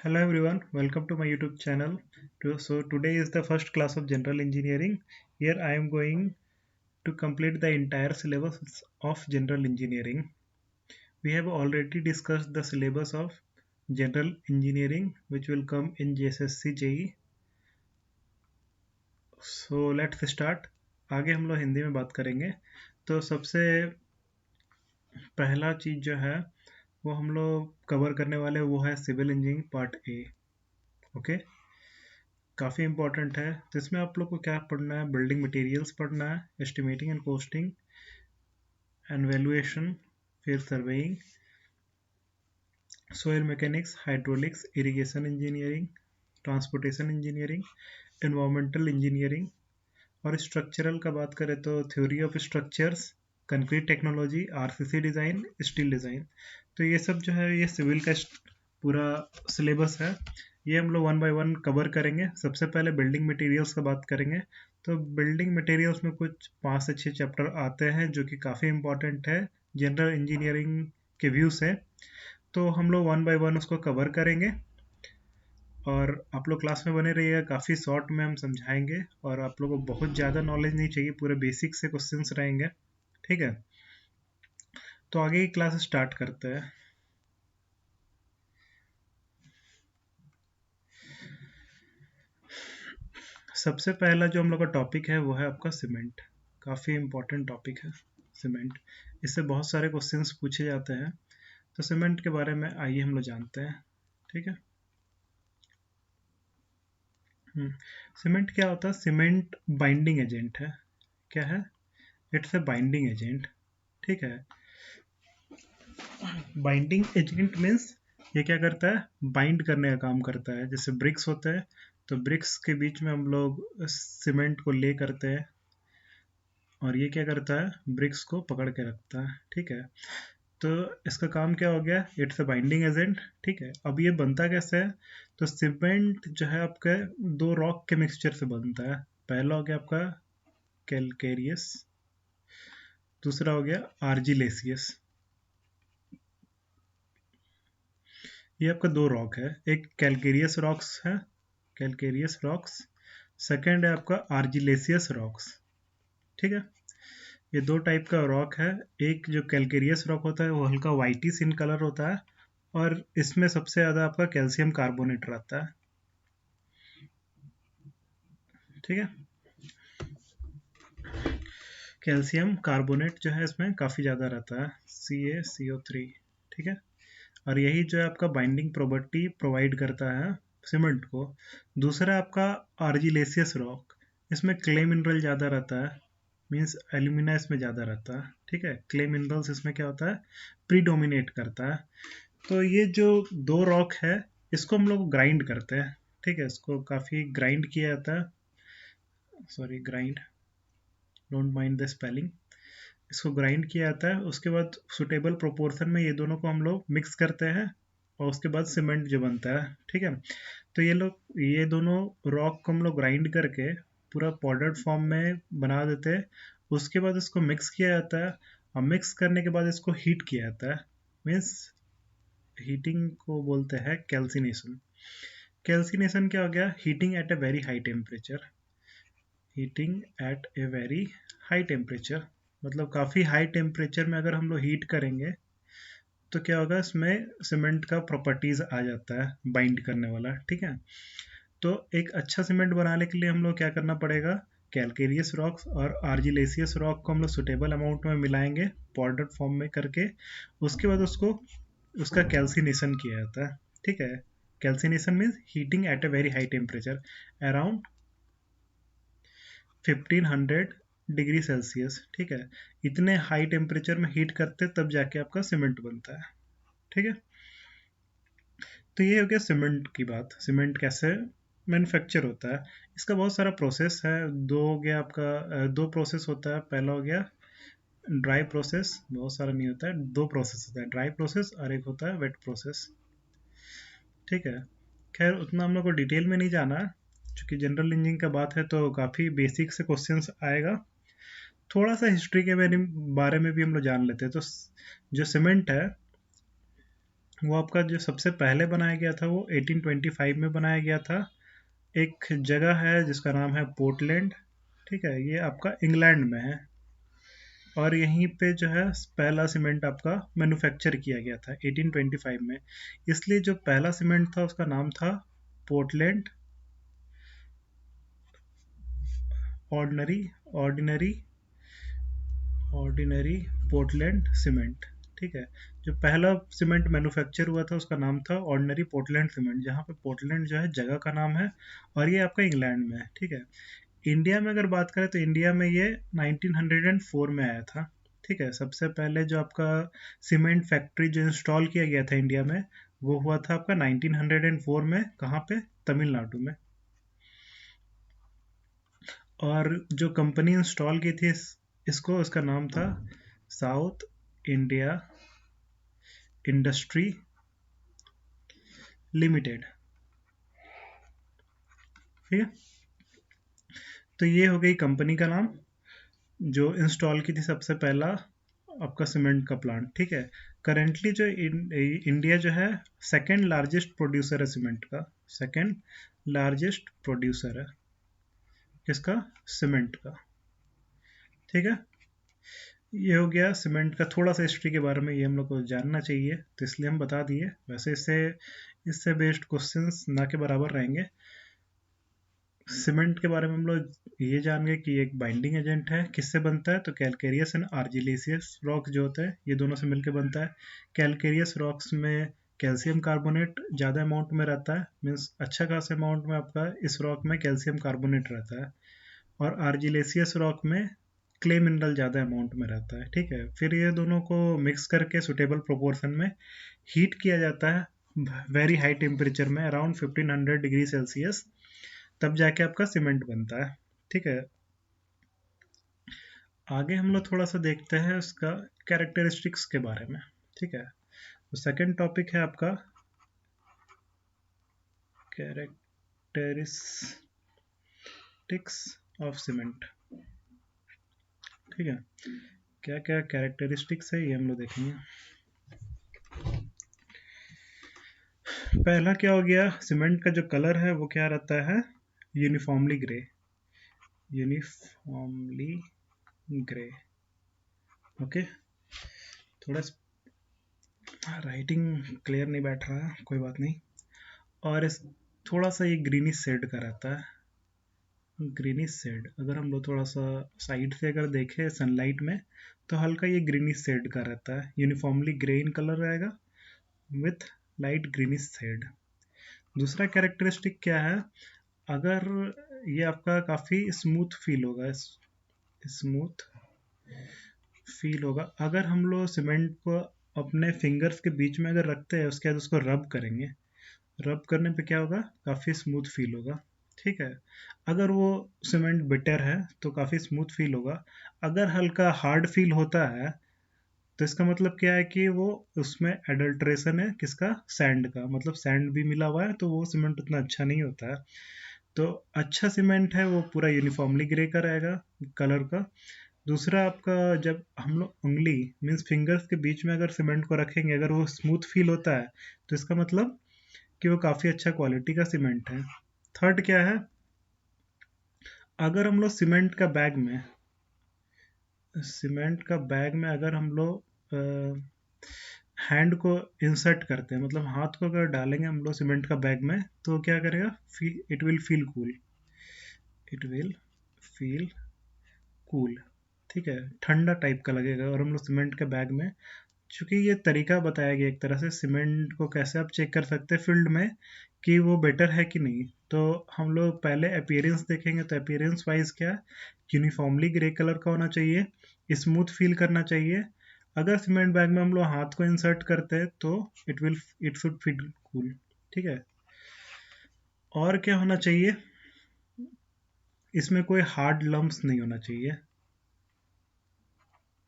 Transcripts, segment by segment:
Hello everyone, welcome to my YouTube channel. So today is the first class of general engineering. Here I am going to complete the entire syllabus of general engineering. We have already discussed the syllabus of general engineering which will come in JSSC JE. So let's start. आगे हम लोग हिंदी में बात करेंगे. तो सबसे पहला चीज जो है वो हम लोग कवर करने वाले वो है civil engineering part A. Okay, काफ़ी इंपॉर्टेंट है. तो इसमें आप लोग को क्या पढ़ना है? बिल्डिंग मटेरियल्स पढ़ना है, estimating and costing and valuation, फिर surveying, soil mechanics, hydraulics, irrigation engineering, transportation engineering, environmental engineering. और स्ट्रक्चरल का बात करें तो theory of structures, concrete technology, RCC design, steel design. तो ये सब जो है ये सिविल का पूरा सिलेबस है. ये हम लोग वन बाय वन कवर करेंगे. सबसे पहले बिल्डिंग मटेरियल्स का बात करेंगे. तो बिल्डिंग मटेरियल्स में कुछ 5 से 6 चैप्टर आते हैं जो कि काफ़ी इंपॉर्टेंट है जनरल इंजीनियरिंग के व्यू से. तो हम लोग वन बाय वन उसको कवर करेंगे और आप लोग क्लास में बने रहिएगा. काफ़ी शॉर्ट में हम समझाएंगे और आप लोगों को बहुत ज़्यादा नॉलेज नहीं चाहिए, पूरे बेसिक से क्वेश्चंस रहेंगे. ठीक है, तो आगे की क्लास स्टार्ट करते हैं. सबसे पहला जो हम लोग का टॉपिक है वो है आपका सीमेंट. काफ़ी इम्पोर्टेंट टॉपिक है सीमेंट. इससे बहुत सारे क्वेश्चंस पूछे जाते हैं. तो सीमेंट के बारे में आइए हम लोग जानते हैं. ठीक है. सीमेंट क्या होता है? सीमेंट बाइंडिंग एजेंट है. क्या है? It's a binding agent. ठीक है. बाइंडिंग एजेंट मीन्स ये क्या करता है? बाइंड करने का काम करता है. जैसे ब्रिक्स होते हैं तो ब्रिक्स के बीच में हम लोग सीमेंट को ले करते हैं और ये क्या करता है? ब्रिक्स को पकड़ के रखता है. ठीक है. तो इसका काम क्या हो गया? It's a binding agent. ठीक है. अब ये बनता कैसे है? तो सीमेंट जो है आपके दो रॉक के मिक्सचर से बनता है. पहला हो गया आपका कैलकेरियस, दूसरा हो गया आर्जिलेसियस. ये आपका दो रॉक है. एक कैलकेरियस रॉक्स है, कैलकेरियस रॉक्स. सेकंड है आपका आर्जिलेसियस रॉक्स. ठीक है. ये दो टाइप का रॉक है. एक जो कैलकेरियस रॉक होता है वो हल्का वाइटिश इन कलर होता है और इसमें सबसे ज़्यादा आपका कैल्शियम कार्बोनेट रहता है. ठीक है. कैल्शियम कार्बोनेट जो है इसमें काफ़ी ज़्यादा रहता है, CaCO3. ठीक है. और यही जो है आपका बाइंडिंग प्रॉपर्टी प्रोवाइड करता है सीमेंट को. दूसरा आपका आर्जिलेसियस रॉक. इसमें क्ले मिनरल ज़्यादा रहता है, मीन्स एल्यूमिना इसमें ज़्यादा रहता है. ठीक है. क्ले मिनरल्स इसमें क्या होता है? प्रीडोमिनेट करता है. तो ये जो दो रॉक है इसको हम लोग ग्राइंड करते हैं. ठीक है. इसको काफ़ी ग्राइंड किया जाता है. Sorry, grind, don't mind the spelling. इसको ग्राइंड किया जाता है. उसके बाद सुटेबल प्रोपोर्शन में ये दोनों को हम लोग मिक्स करते हैं और उसके बाद सीमेंट जो बनता है. ठीक है. तो ये दोनों रॉक को हम लोग ग्राइंड करके पूरा पाउडर्ड फॉर्म में बना देते हैं. उसके बाद इसको मिक्स किया जाता है और मिक्स करने के बाद इसको हीट किया जाता है. मीन्स हीटिंग को बोलते हैं कैल्सिनेशन. कैल्सिनेशन क्या हो गया? Heating eight a very high temperature. Heating eight a very high temperature मतलब काफ़ी हाई टेम्परेचर में अगर हम लोग हीट करेंगे तो क्या होगा? इसमें सीमेंट का प्रॉपर्टीज आ जाता है बाइंड करने वाला. ठीक है. तो एक अच्छा सीमेंट बनाने के लिए हम लोग क्या करना पड़ेगा? कैलकेरियस रॉक्स और आर्जिलेसियस रॉक को हम लोग सुटेबल अमाउंट में मिलाएंगे पाउडर फॉर्म में करके. उसके बाद उसको उसका कैल्सिनेशन किया जाता है. ठीक है. Calcination means heating eight a very high temperature around 1500 degree Celsius. ठीक है. इतने हाई टेम्परेचर में हीट करते तब जाके आपका सीमेंट बनता है. ठीक है. तो ये हो गया सीमेंट की बात. सीमेंट कैसे मैन्युफैक्चर होता है, इसका बहुत सारा प्रोसेस है. दो हो गया आपका, दो प्रोसेस होता है. पहला हो गया ड्राई प्रोसेस. बहुत सारा नहीं होता है, दो प्रोसेस होता है, ड्राई प्रोसेस और एक होता है वेट प्रोसेस. ठीक है. खैर उतना हम लोग को डिटेल में नहीं जाना है क्योंकि जनरल इंजीनियरिंग का बात है तो काफ़ी बेसिक से क्वेश्चंस आएगा. थोड़ा सा हिस्ट्री के बारे में भी हम लोग जान लेते हैं. तो जो सीमेंट है वो आपका जो सबसे पहले बनाया गया था वो 1825 में बनाया गया था। एक जगह है जिसका नाम है पोर्टलैंड, ठीक है, ये आपका इंग्लैंड में है। और यहीं पे जो है पहला सीमेंट आपका मैन्युफैक्चर किया गया था 1825 में। इसलिए जो पहला सीमेंट था उसका नाम था Portland ordinary ordinary ordinary Portland cement, ठीक है। जो पहला सीमेंट मैन्युफैक्चर हुआ था उसका नाम था ऑर्डिनरी पोर्टलैंड सीमेंट, जहाँ पे पोर्टलैंड जो है जगह का नाम है, और ये आपका इंग्लैंड में है, ठीक है। इंडिया में अगर बात करें तो इंडिया में ये 1904 में आया था, ठीक है। सबसे पहले जो आपका सीमेंट फैक्ट्री जो इंस्टॉल किया गया था इंडिया में, वो हुआ था आपका 1904 में। कहाँ पे? तमिलनाडु में। और जो कंपनी इंस्टॉल की थी इसको, उसका नाम था साउथ इंडिया इंडस्ट्री लिमिटेड, ठीक है। तो ये हो गई कंपनी का नाम जो इंस्टॉल की थी सबसे पहला आपका सीमेंट का प्लांट, ठीक है। करेंटली जो इंडिया जो है सेकंड लार्जेस्ट प्रोड्यूसर है सीमेंट का, सेकंड लार्जेस्ट प्रोड्यूसर है किसका? सीमेंट का, ठीक है। ये हो गया सीमेंट का थोड़ा सा हिस्ट्री के बारे में, ये हम लोग को जानना चाहिए तो इसलिए हम बता दिए। वैसे इससे इससे बेस्ड क्वेश्चंस ना के बराबर रहेंगे। सीमेंट के बारे में हम लोग ये जान गए कि एक बाइंडिंग एजेंट है। किससे बनता है? तो कैलकेरियस एंड आर्जिलेसियस रॉक जो होते हैं ये दोनों से मिलकर बनता है। कैलकेरियस रॉक्स में कैल्शियम कार्बोनेट ज़्यादा अमाउंट में रहता है, मीन्स अच्छा खासा अमाउंट में आपका इस रॉक में कैल्शियम कार्बोनेट रहता है। और आर्जिलेसियस रॉक में क्ले मिनरल ज़्यादा अमाउंट में रहता है, ठीक है। फिर ये दोनों को मिक्स करके सुटेबल प्रोपोर्शन में हीट किया जाता है वेरी हाई टेम्परेचर में, अराउंड 1500 डिग्री सेल्सियस, तब जाके आपका सीमेंट बनता है, ठीक है। आगे हम लोग थोड़ा सा देखते हैं उसका कैरेक्टरिस्टिक्स के बारे में, ठीक है। तो सेकंड टॉपिक है आपका कैरेक्टरिस्टिक्स ऑफ सीमेंट, ठीक है। क्या क्या कैरेक्टरिस्टिक्स है ये हम लोग देखेंगे। पहला क्या हो गया, सीमेंट का जो कलर है वो क्या रहता है? Uniformly grey, uniformly grey, okay. थोड़ा राइटिंग क्लियर नहीं बैठ रहा है, कोई बात नहीं। और इस थोड़ा सा ये ग्रीनिश शेड का रहता है, ग्रीनिश शेड। अगर हम लोग थोड़ा सा साइड से अगर देखें सनलाइट में तो हल्का ये ग्रीनिश शेड का रहता है, यूनिफॉर्मली ग्रे इन कलर रहेगा विथ लाइट ग्रीनिश शेड। दूसरा कैरेक्टरिस्टिक क्या है? अगर ये आपका काफ़ी स्मूथ फील होगा, स्मूथ फील होगा। अगर हम लोग सीमेंट को अपने फिंगर्स के बीच में अगर रखते हैं उसके बाद उसको रब करेंगे, रब करने पे क्या होगा? काफ़ी स्मूथ फील होगा, ठीक है। अगर वो सीमेंट बिटर है तो काफ़ी स्मूथ फील होगा। अगर हल्का हार्ड फील होता है तो इसका मतलब क्या है कि वो उसमें एडल्ट्रेशन है किसका? सैंड का, मतलब सैंड भी मिला हुआ है, तो वो सीमेंट उतना अच्छा नहीं होता है। तो अच्छा सीमेंट है वो पूरा यूनिफॉर्मली ग्रे का रहेगा कलर का। दूसरा आपका, जब हम लोग उंगली मीन्स फिंगर्स के बीच में अगर सीमेंट को रखेंगे, अगर वो स्मूथ फील होता है तो इसका मतलब कि वो काफ़ी अच्छा क्वालिटी का सीमेंट है। थर्ड क्या है? अगर हम लोग सीमेंट का बैग में अगर हम लोग हैंड को इंसर्ट करते हैं, मतलब हाथ को अगर डालेंगे हम लोग सीमेंट का बैग में, तो क्या करेगा? It will feel cool, it will feel cool, ठीक है, ठंडा टाइप का लगेगा। और हम लोग सीमेंट के बैग में, चूंकि ये तरीका बताया गया एक तरह से सीमेंट को कैसे आप चेक कर सकते हैं फील्ड में कि वो बेटर है कि नहीं, तो हम लोग पहले अपीयरेंस देखेंगे। तो अपीयरेंस वाइज क्या? यूनिफॉर्मली ग्रे कलर का होना चाहिए, स्मूथ फील करना चाहिए। अगर सीमेंट बैग में हम लोग हाथ को इंसर्ट करते हैं तो इट शुड फील कूल, ठीक है। और क्या होना चाहिए? इसमें कोई हार्ड लम्स नहीं होना चाहिए,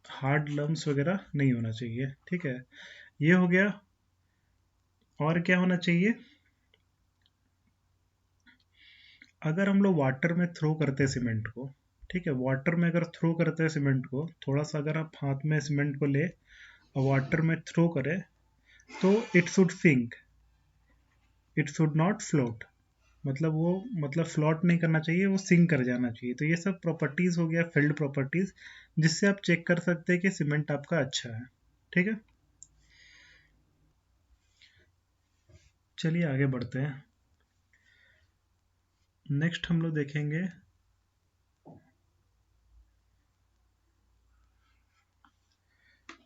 हार्ड लम्स वगैरह नहीं होना चाहिए, ठीक है। ये हो गया। और क्या होना चाहिए? अगर हम लोग वाटर में थ्रो करते हैं सीमेंट को, ठीक है, वाटर में अगर थ्रो करते हैं सीमेंट को, थोड़ा सा अगर आप हाथ में सीमेंट को ले और वाटर में थ्रो करें, तो it should sink, it should not float, मतलब फ्लोट नहीं करना चाहिए, वो सिंक कर जाना चाहिए। तो ये सब प्रॉपर्टीज हो गया फील्ड प्रॉपर्टीज, जिससे आप चेक कर सकते हैं कि सीमेंट आपका अच्छा है। ठीक है, चलिए आगे बढ़ते हैं। नेक्स्ट हम लोग देखेंगे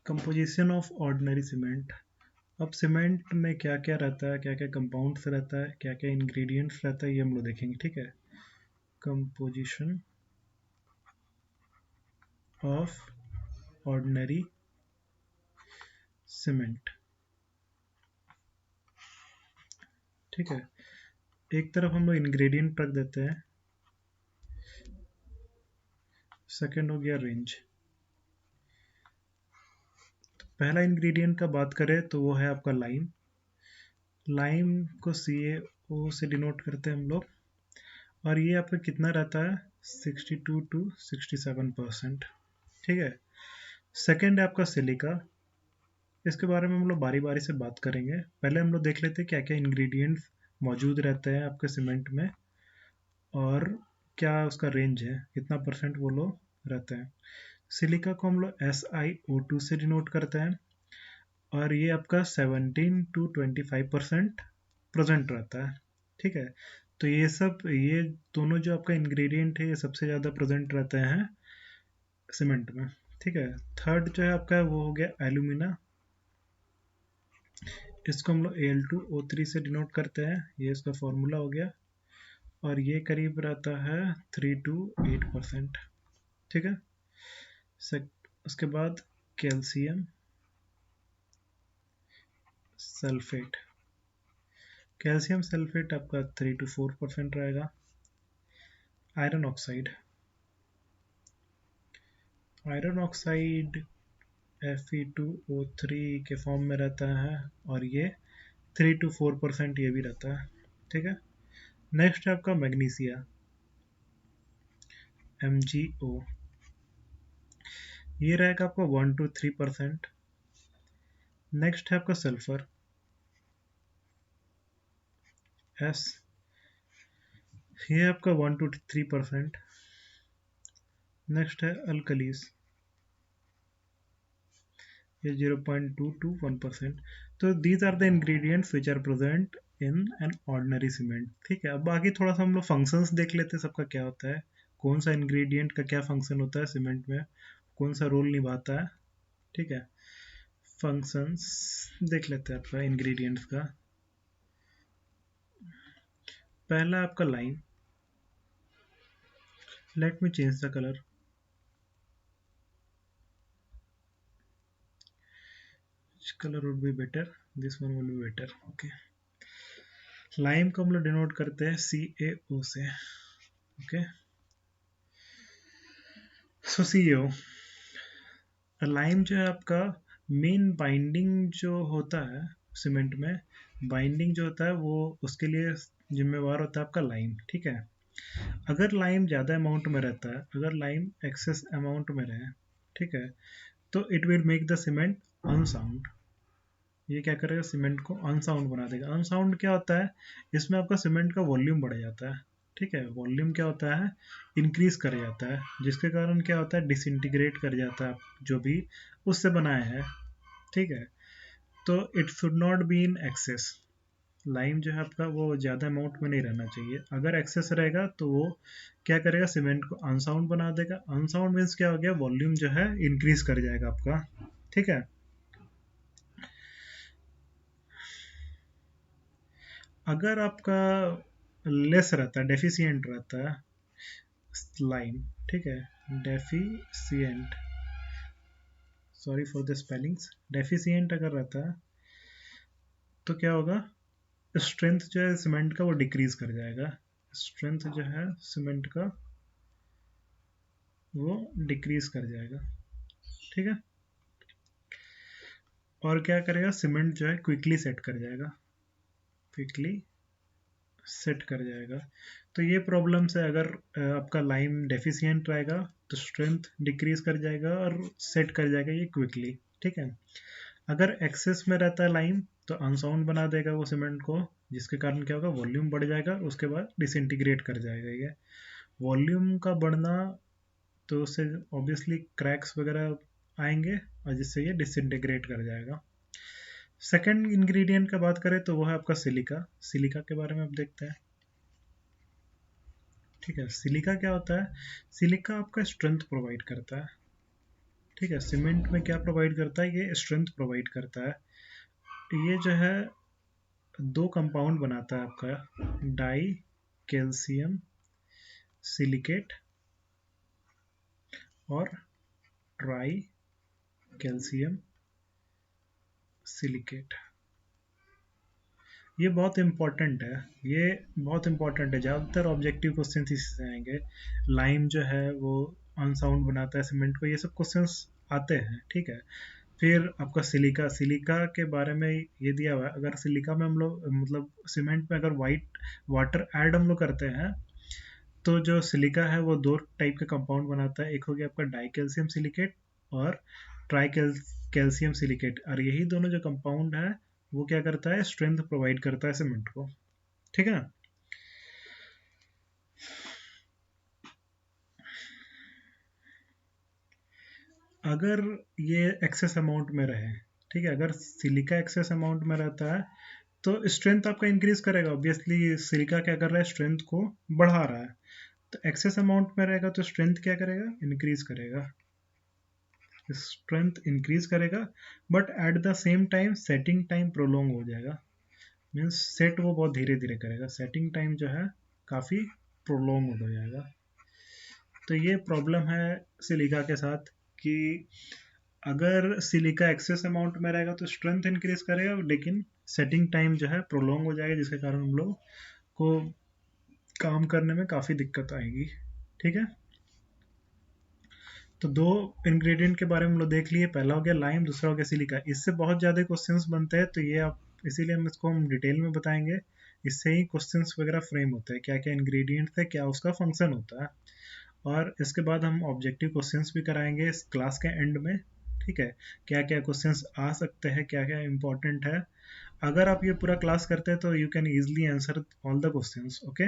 कंपोजिशन ऑफ ऑर्डिनरी सीमेंट। अब सीमेंट में क्या क्या रहता है, क्या क्या कंपाउंड्स रहता है, क्या क्या इंग्रेडिएंट्स रहता है, ये हम लोग देखेंगे। ठीक है, कंपोजिशन ऑफ ऑर्डिनरी सीमेंट। ठीक है, एक तरफ हम लोग इंग्रेडिएंट रख देते हैं, सेकंड हो गया रेंज। पहला इंग्रेडिएंट का बात करें तो वो है आपका लाइम। लाइम को CaO से डिनोट करते हैं हम लोग, और ये आपका कितना रहता है, 62 to 67%। ठीक है, सेकंड है आपका सिलिका। इसके बारे में हम लोग बारी बारी से बात करेंगे। पहले हम लोग देख लेते हैं क्या क्या इंग्रेडिएंट्स मौजूद रहते हैं आपके सीमेंट में, और क्या उसका रेंज है, कितना परसेंट वो लोग रहते हैं। सिलिका को हम लोग SiO2 से डिनोट करते हैं, और ये आपका 17 to 25% प्रेजेंट रहता है। ठीक है, तो ये दोनों जो आपका इंग्रेडिएंट है, ये सबसे ज़्यादा प्रेजेंट रहते हैं सीमेंट में। ठीक है, थर्ड जो है आपका वो हो गया एल्यूमिना। इसको हम लोग Al2O3 से डिनोट करते हैं, ये इसका फॉर्मूला हो गया, और ये करीब रहता है 3 to 8%। ठीक है, उसके बाद कैल्शियम सल्फेट। कैल्शियम सल्फेट आपका 3 to 4% रहेगा। Iron oxide, iron oxide Fe2O3 के फॉर्म में रहता है, और ये 3 to 4% ये भी रहता है। ठीक है, नेक्स्ट है आपका मैग्नीशिया, MgO। ये रहेगा आपका 1 to 3%। नेक्स्ट है आपका सल्फर, S। ये आपका 1 to 3%। नेक्स्ट है अल्कलीस, ये 0.2 to 1%। तो these are the ingredients which are present in an ordinary cement. ठीक है, अब आगे थोड़ा सा हम लोग फंक्शंस देख लेते हैं, सबका क्या होता है, कौन सा इंग्रेडिएंट का क्या फंक्शन होता है सीमेंट में, कौन सा रोल निभाता है। ठीक है, फंक्शंस देख लेते हैं आपका इंग्रेडिएंट्स का। पहला आपका lime, let me change the colour. Which color would be better? This one will be better. Okay. Lime को हम लोग डिनोट करते हैं CaO से। ओके, सो CaO, लाइम जो है आपका मेन बाइंडिंग जो होता है सीमेंट में, बाइंडिंग जो होता है वो उसके लिए जिम्मेवार होता है आपका लाइम। ठीक है, अगर लाइम ज़्यादा अमाउंट में रहता है, अगर लाइम एक्सेस अमाउंट में रहे, ठीक है, तो it will make the cement unsound. ये क्या करेगा, सीमेंट को अनसाउंड बना देगा। अनसाउंड क्या होता है, इसमें आपका सीमेंट का वॉल्यूम बढ़ जाता है। ठीक है, वॉल्यूम क्या होता है, इंक्रीज कर जाता है, जिसके कारण क्या होता है, डिसइंटीग्रेट कर जाता है जो भी उससे बनाया है। ठीक है, तो it should not be in excess. Lime जो है आपका वो ज़्यादा अमाउंट में नहीं रहना चाहिए। अगर एक्सेस रहेगा तो वो क्या करेगा, सीमेंट को अनसाउंड बना देगा। अनसाउंड मीन्स क्या हो गया, वॉल्यूम जो है इंक्रीज कर जाएगा आपका। ठीक है, अगर आपका लेस रहता है, डेफिशिएंट रहता है लाइम, ठीक है, deficient, sorry for the spellings, deficient अगर रहता है तो क्या होगा, स्ट्रेंथ जो है सीमेंट का वो डिक्रीज कर जाएगा। स्ट्रेंथ जो है सीमेंट का वो डिक्रीज कर जाएगा। ठीक है, और क्या करेगा, सीमेंट जो है क्विकली सेट कर जाएगा, क्विकली सेट कर जाएगा। तो ये प्रॉब्लम है, अगर आपका लाइम डेफिशिएंट रहेगा तो स्ट्रेंथ डिक्रीज कर जाएगा और सेट कर जाएगा ये क्विकली। ठीक है, अगर एक्सेस में रहता है लाइम तो अनसाउंड बना देगा वो सीमेंट को, जिसके कारण क्या होगा, वॉल्यूम बढ़ जाएगा, उसके बाद डिसइंटीग्रेट कर जाएगा ये। वॉल्यूम का बढ़ना, तो उससे ऑब्वियसली क्रैक्स वगैरह आएंगे और जिससे ये डिसइंटीग्रेट कर जाएगा। सेकंड इंग्रेडिएंट का बात करें तो वो है आपका सिलिका। सिलिका के बारे में अब देखते हैं। ठीक है, सिलिका क्या होता है? सिलिका आपका स्ट्रेंथ प्रोवाइड करता है। ठीक है, सीमेंट में क्या प्रोवाइड करता है? ये स्ट्रेंथ प्रोवाइड करता है। ये जो है दो कंपाउंड बनाता है आपका, डाई कैल्शियम सिलिकेट और ट्राई कैल्शियम सिलिकेट। ये बहुत इंपॉर्टेंट है, ये बहुत इंपॉर्टेंट है। ज़्यादातर ऑब्जेक्टिव क्वेश्चन इसी से आएंगे। लाइम जो है वो अनसाउंड बनाता है सीमेंट को, ये सब क्वेश्चंस आते हैं। ठीक है, फिर आपका सिलिका। सिलिका के बारे में ये दिया हुआ है, अगर सिलिका में हम लोग मतलब सीमेंट में अगर वाइट वाटर ऐड हम लोग करते हैं तो जो सिलिका है वो दो टाइप के कंपाउंड बनाता है। एक हो गया आपका डाई कैल्शियम सिलिकेट और ट्राई कैल्शियम सिलिकेट। और यही दोनों जो कंपाउंड है वो क्या करता है? स्ट्रेंथ प्रोवाइड करता है सीमेंट को। ठीक है, अगर ये एक्सेस अमाउंट में रहे, ठीक है, अगर सिलिका एक्सेस अमाउंट में रहता है तो स्ट्रेंथ आपका इंक्रीज करेगा। ऑब्वियसली सिलिका क्या कर रहा है? स्ट्रेंथ को बढ़ा रहा है। तो एक्सेस अमाउंट में रहेगा तो स्ट्रेंथ क्या करेगा? इंक्रीज करेगा। स्ट्रेंथ इंक्रीज करेगा, but at the same time setting time prolong हो जाएगा। मीन्स सेट वो बहुत धीरे धीरे करेगा, सेटिंग टाइम जो है काफ़ी प्रोलॉन्ग हो जाएगा। तो ये प्रॉब्लम है सिलिका के साथ कि अगर सिलिका एक्सेस अमाउंट में रहेगा तो स्ट्रेंथ इंक्रीज करेगा, लेकिन सेटिंग टाइम जो है प्रोलॉन्ग हो जाएगा, जिसके कारण हम लोग को काम करने में काफ़ी दिक्कत आएगी। ठीक है, तो दो इंग्रेडिएंट के बारे में हम लोग देख लिए। पहला हो गया लाइम, दूसरा हो गया सिलिका। इससे बहुत ज़्यादा क्वेश्चंस बनते हैं, तो ये आप इसीलिए हम डिटेल में बताएंगे। इससे ही क्वेश्चंस वगैरह फ्रेम होते हैं, क्या क्या इंग्रेडिएंट्स है, क्या उसका फंक्शन होता है। और इसके बाद हम ऑब्जेक्टिव क्वेश्चंस भी कराएंगे इस क्लास के एंड में। ठीक है, क्या क्या क्वेश्चंस आ सकते हैं, क्या क्या इंपॉर्टेंट है। अगर आप ये पूरा क्लास करते हैं तो you can easily answer all the questions. Okay,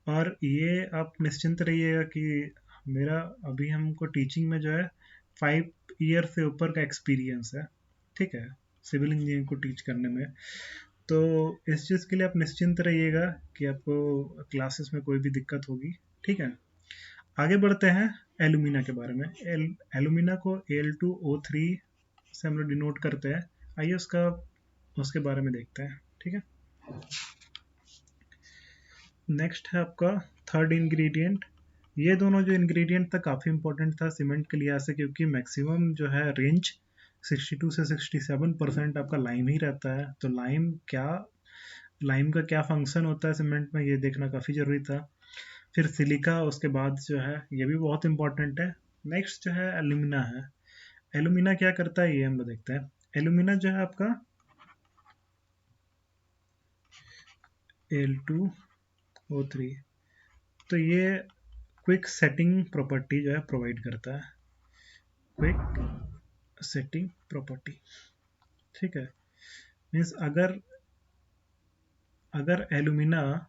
और ये आप निश्चिंत रहिएगा कि मेरा अभी हमको टीचिंग में जो है 5 ईयर से ऊपर का एक्सपीरियंस है। ठीक है, सिविल इंजीनियरिंग को टीच करने में। तो इस चीज़ के लिए आप निश्चिंत रहिएगा कि आपको क्लासेस में कोई भी दिक्कत होगी। ठीक है, आगे बढ़ते हैं एलुमिना के बारे में। एलुमिना को Al2O3 से हम लोग डिनोट करते हैं। आइए उसके बारे में देखते हैं। ठीक है, नेक्स्ट है आपका थर्ड इंग्रेडिएंट। ये दोनों जो इंग्रेडिएंट था काफ़ी इंपॉर्टेंट था सीमेंट के लिहाज से, क्योंकि मैक्सिमम जो है रेंज 62 से 67% आपका लाइम ही रहता है। तो लाइम का क्या फंक्शन होता है सीमेंट में, ये देखना काफ़ी ज़रूरी था। फिर सिलिका उसके बाद जो है, ये भी बहुत इंपॉर्टेंट है। नेक्स्ट जो है एल्यूमिना है। एल्यूमिना क्या करता है ये हम लोग देखते हैं। एल्यूमिना जो है आपका Al2O3, तो ये क्विक सेटिंग प्रॉपर्टी जो है प्रोवाइड करता है। Quick setting property. ठीक है, मीन्स अगर अगर एल्यूमिना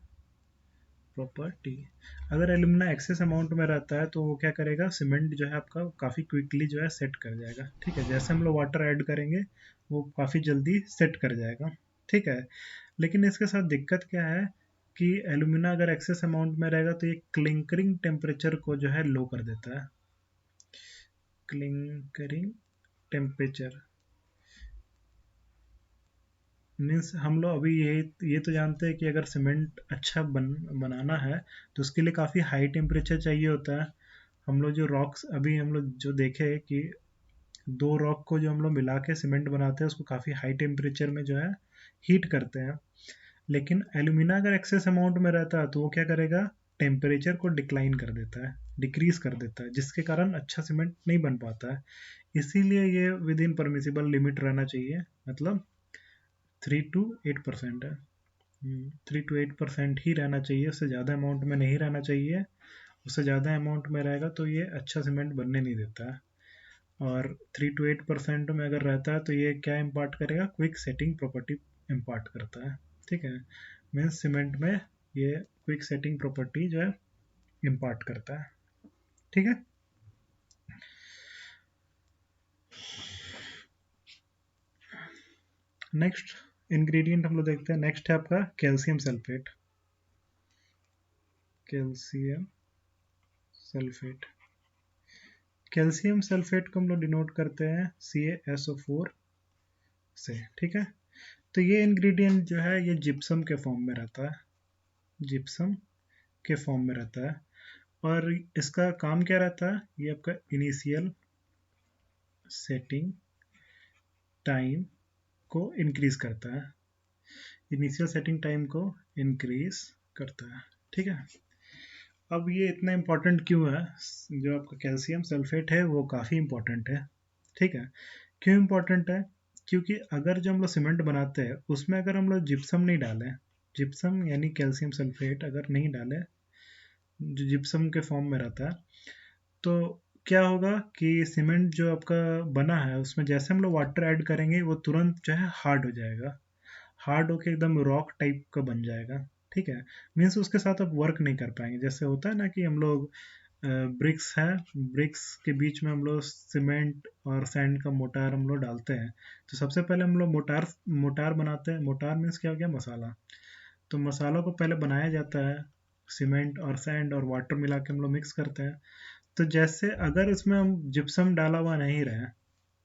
प्रॉपर्टी अगर एल्यूमिना एक्सेस अमाउंट में रहता है तो वो क्या करेगा? सीमेंट जो है आपका काफ़ी क्विकली जो है सेट कर जाएगा। ठीक है, जैसे हम लोग वाटर ऐड करेंगे वो काफ़ी जल्दी सेट कर जाएगा। ठीक है, लेकिन इसके साथ दिक्कत क्या है कि एल्यूमिना अगर एक्सेस अमाउंट में रहेगा तो ये क्लिंकरिंग टेम्परेचर को जो है लो कर देता है। क्लिंकरिंग टेम्परेचर मीन्स हम लोग अभी ये तो जानते हैं कि अगर सीमेंट अच्छा बनाना है तो उसके लिए काफ़ी हाई टेम्परेचर चाहिए होता है। हम लोग जो रॉक्स अभी हम लोग जो देखे कि दो रॉक को जो हम लोग मिला के सीमेंट बनाते हैं उसको काफ़ी हाई टेम्परेचर में जो है हीट करते हैं। लेकिन एल्यूमिना अगर एक्सेस अमाउंट में रहता है तो वो क्या करेगा? टेम्परेचर को डिक्लाइन कर देता है, डिक्रीज कर देता है, जिसके कारण अच्छा सीमेंट नहीं बन पाता है। इसीलिए ये विद इन परमिसिबल लिमिट रहना चाहिए, मतलब 3 to 8% है। 3 to 8% ही रहना चाहिए, उससे ज़्यादा अमाउंट में नहीं रहना चाहिए। उससे ज़्यादा अमाउंट में रहेगा तो ये अच्छा सीमेंट बनने नहीं देता है। और 3 to 8% में अगर रहता है तो ये क्या इम्पार्ट करेगा, क्विक सेटिंग प्रॉपर्टी इम्पार्ट करता है। ठीक है, मीन्स सीमेंट में ये क्विक सेटिंग प्रॉपर्टी जो है इम्पार्ट करता है। ठीक है, नेक्स्ट इंग्रेडिएंट हम लोग देखते हैं। नेक्स्ट है आपका calcium sulphate. Calcium sulphate, calcium sulphate को हम लोग डिनोट करते हैं CaSO4 से। ठीक है, तो ये इंग्रेडिएंट जो है ये जिप्सम के फॉर्म में रहता है, जिप्सम के फॉर्म में रहता है। और इसका काम क्या रहता है, ये आपका इनिशियल सेटिंग टाइम को इंक्रीज करता है, इनिशियल सेटिंग टाइम को इंक्रीज करता है। ठीक है, अब ये इतना इम्पोर्टेंट क्यों है, जो आपका कैल्शियम सल्फेट है वो काफ़ी इम्पोर्टेंट है। ठीक है, क्यों इम्पोर्टेंट है, क्योंकि अगर जो हम लोग सीमेंट बनाते हैं उसमें अगर हम लोग जिप्सम नहीं डालें, जिप्सम यानी कैल्शियम सल्फेट अगर नहीं डालें जो जिप्सम के फॉर्म में रहता है, तो क्या होगा कि सीमेंट जो आपका बना है उसमें जैसे हम लोग वाटर ऐड करेंगे वो तुरंत जो है हार्ड हो जाएगा, हार्ड होके एकदम रॉक टाइप का बन जाएगा। ठीक है, मीन्स उसके साथ आप वर्क नहीं कर पाएंगे। जैसे होता है ना कि हम लोग ब्रिक्स है, ब्रिक्स के बीच में हम लोग सीमेंट और सैंड का मोटार हम लोग डालते हैं, तो सबसे पहले हम लोग मोटार मोटार बनाते हैं। मोटार मीन्स क्या हो गया, मसाला। तो मसालों को पहले बनाया जाता है, सीमेंट और सैंड और वाटर मिला के हम लोग मिक्स करते हैं। तो जैसे अगर इसमें हम जिप्सम डाला हुआ नहीं रहे,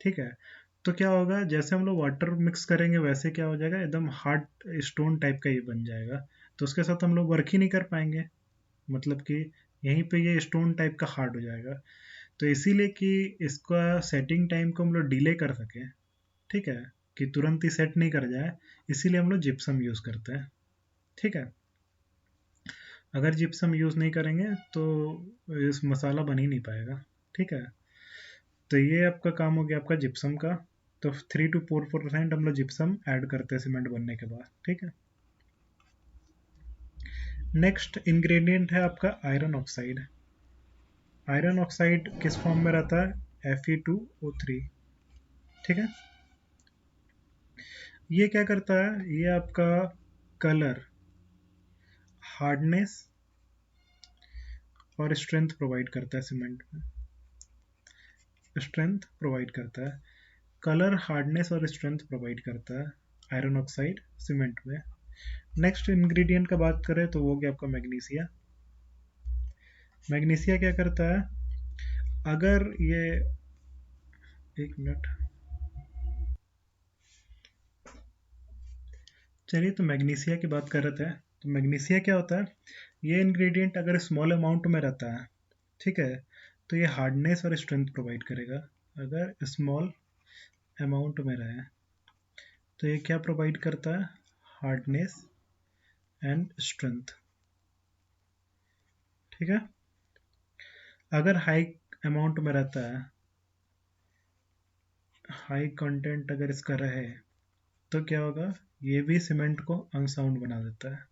ठीक है, तो क्या होगा, जैसे हम लोग वाटर मिक्स करेंगे वैसे क्या हो जाएगा, एकदम हार्ड स्टोन टाइप का ये बन जाएगा। तो उसके साथ हम लोग वर्क ही नहीं कर पाएंगे, मतलब कि यहीं पे ये स्टोन टाइप का हार्ड हो जाएगा। तो इसीलिए कि इसका सेटिंग टाइम को हम लोग डिले कर सकें, ठीक है, कि तुरंत ही सेट नहीं कर जाए, इसीलिए हम लोग जिप्सम यूज़ करते हैं। ठीक है, अगर जिप्सम यूज़ नहीं करेंगे तो इस मसाला बन ही नहीं पाएगा। ठीक है, तो ये आपका काम हो गया आपका जिप्सम का। तो 3 to 4% हम लोग जिप्सम ऐड करते हैं सीमेंट बनने के बाद। ठीक है, नेक्स्ट इंग्रेडिएंट है आपका आयरन ऑक्साइड। आयरन ऑक्साइड किस फॉर्म में रहता है, Fe2O3। ठीक है, ये क्या करता है, ये आपका कलर, हार्डनेस और स्ट्रेंथ प्रोवाइड करता है सीमेंट में, स्ट्रेंथ प्रोवाइड करता है, कलर, हार्डनेस और स्ट्रेंथ प्रोवाइड करता है आयरन ऑक्साइड सीमेंट में। नेक्स्ट इंग्रेडिएंट का बात करें तो वो गया आपका मैग्नीशिया। मैग्नीशिया क्या करता है, अगर ये, एक मिनट, चलिए, तो मैग्नीशिया की बात कर रहे थे। तो मैग्नीशिया क्या होता है, ये इंग्रेडिएंट अगर स्मॉल अमाउंट में रहता है, ठीक है, तो ये हार्डनेस और स्ट्रेंथ प्रोवाइड करेगा। अगर स्मॉल अमाउंट में रहे तो ये क्या प्रोवाइड करता है, हार्डनेस एंड स्ट्रेंथ। ठीक है, अगर हाई अमाउंट में रहता है, हाई कंटेंट अगर इसका रहे, तो क्या होगा, ये भी सीमेंट को अनसाउंड बना देता है।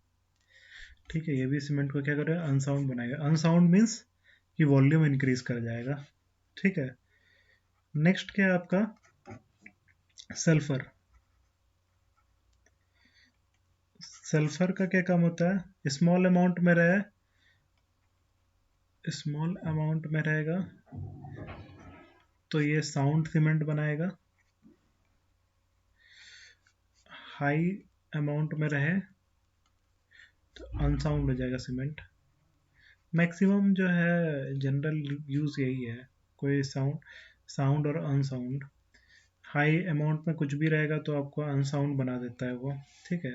ठीक है, ये भी सीमेंट को क्या करेगा, अनसाउंड बनाएगा। अनसाउंड मीन्स कि वॉल्यूम इंक्रीज कर जाएगा। ठीक है, नेक्स्ट क्या है आपका, सल्फर। सल्फर का क्या काम होता है, स्मॉल अमाउंट में रहे, स्मॉल अमाउंट में रहेगा तो ये साउंड सीमेंट बनाएगा, हाई अमाउंट में रहे तो अनसाउंड हो जाएगा सीमेंट। मैक्सिमम जो है जनरल यूज़ यही है, कोई साउंड, साउंड और अनसाउंड। हाई अमाउंट में कुछ भी रहेगा तो आपको अनसाउंड बना देता है वो। ठीक है,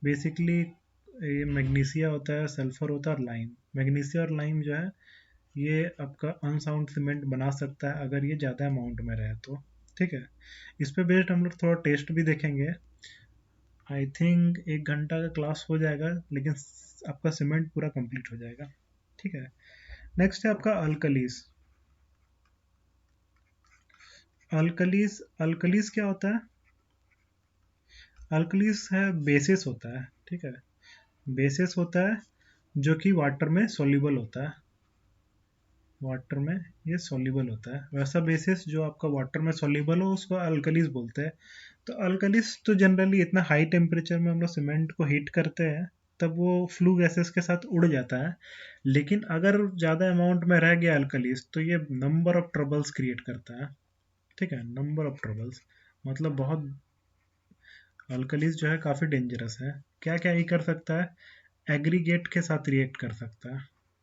बेसिकली ये मैग्नीशिया होता है, सल्फर होता है और लाइम। मैग्नीशिया और लाइम जो है ये आपका अनसाउंड सीमेंट बना सकता है अगर ये ज़्यादा अमाउंट में रहे तो। ठीक है, इस पे बेस्ड हम लोग थोड़ा टेस्ट भी देखेंगे। आई थिंक 1 घंटा का क्लास हो जाएगा, लेकिन आपका सीमेंट पूरा कंप्लीट हो जाएगा। ठीक है, नेक्स्ट है आपका अल्कलीस। अल्कलीस, अल्कलीस क्या होता है, अल्कलीस है बेसिस होता है। ठीक है, बेसिस होता है जो कि वाटर में सोल्यूबल होता है, वाटर में ये सॉल्युबल होता है। वैसा बेसिस जो आपका वाटर में सॉल्युबल हो उसको अल्कलीज बोलते हैं। तो अल्कलीज तो जनरली इतना हाई टेम्परेचर में हम लोग सीमेंट को हीट करते हैं तब वो फ्लू गैसेस के साथ उड़ जाता है। लेकिन अगर ज़्यादा अमाउंट में रह गया अल्कलीज तो ये नंबर ऑफ ट्रबल्स क्रिएट करता है। ठीक है, नंबर ऑफ ट्रबल्स मतलब बहुत, अल्कलीज जो है काफ़ी डेंजरस है। क्या क्या ही कर सकता है, एग्रीगेट के साथ रिएक्ट कर सकता है।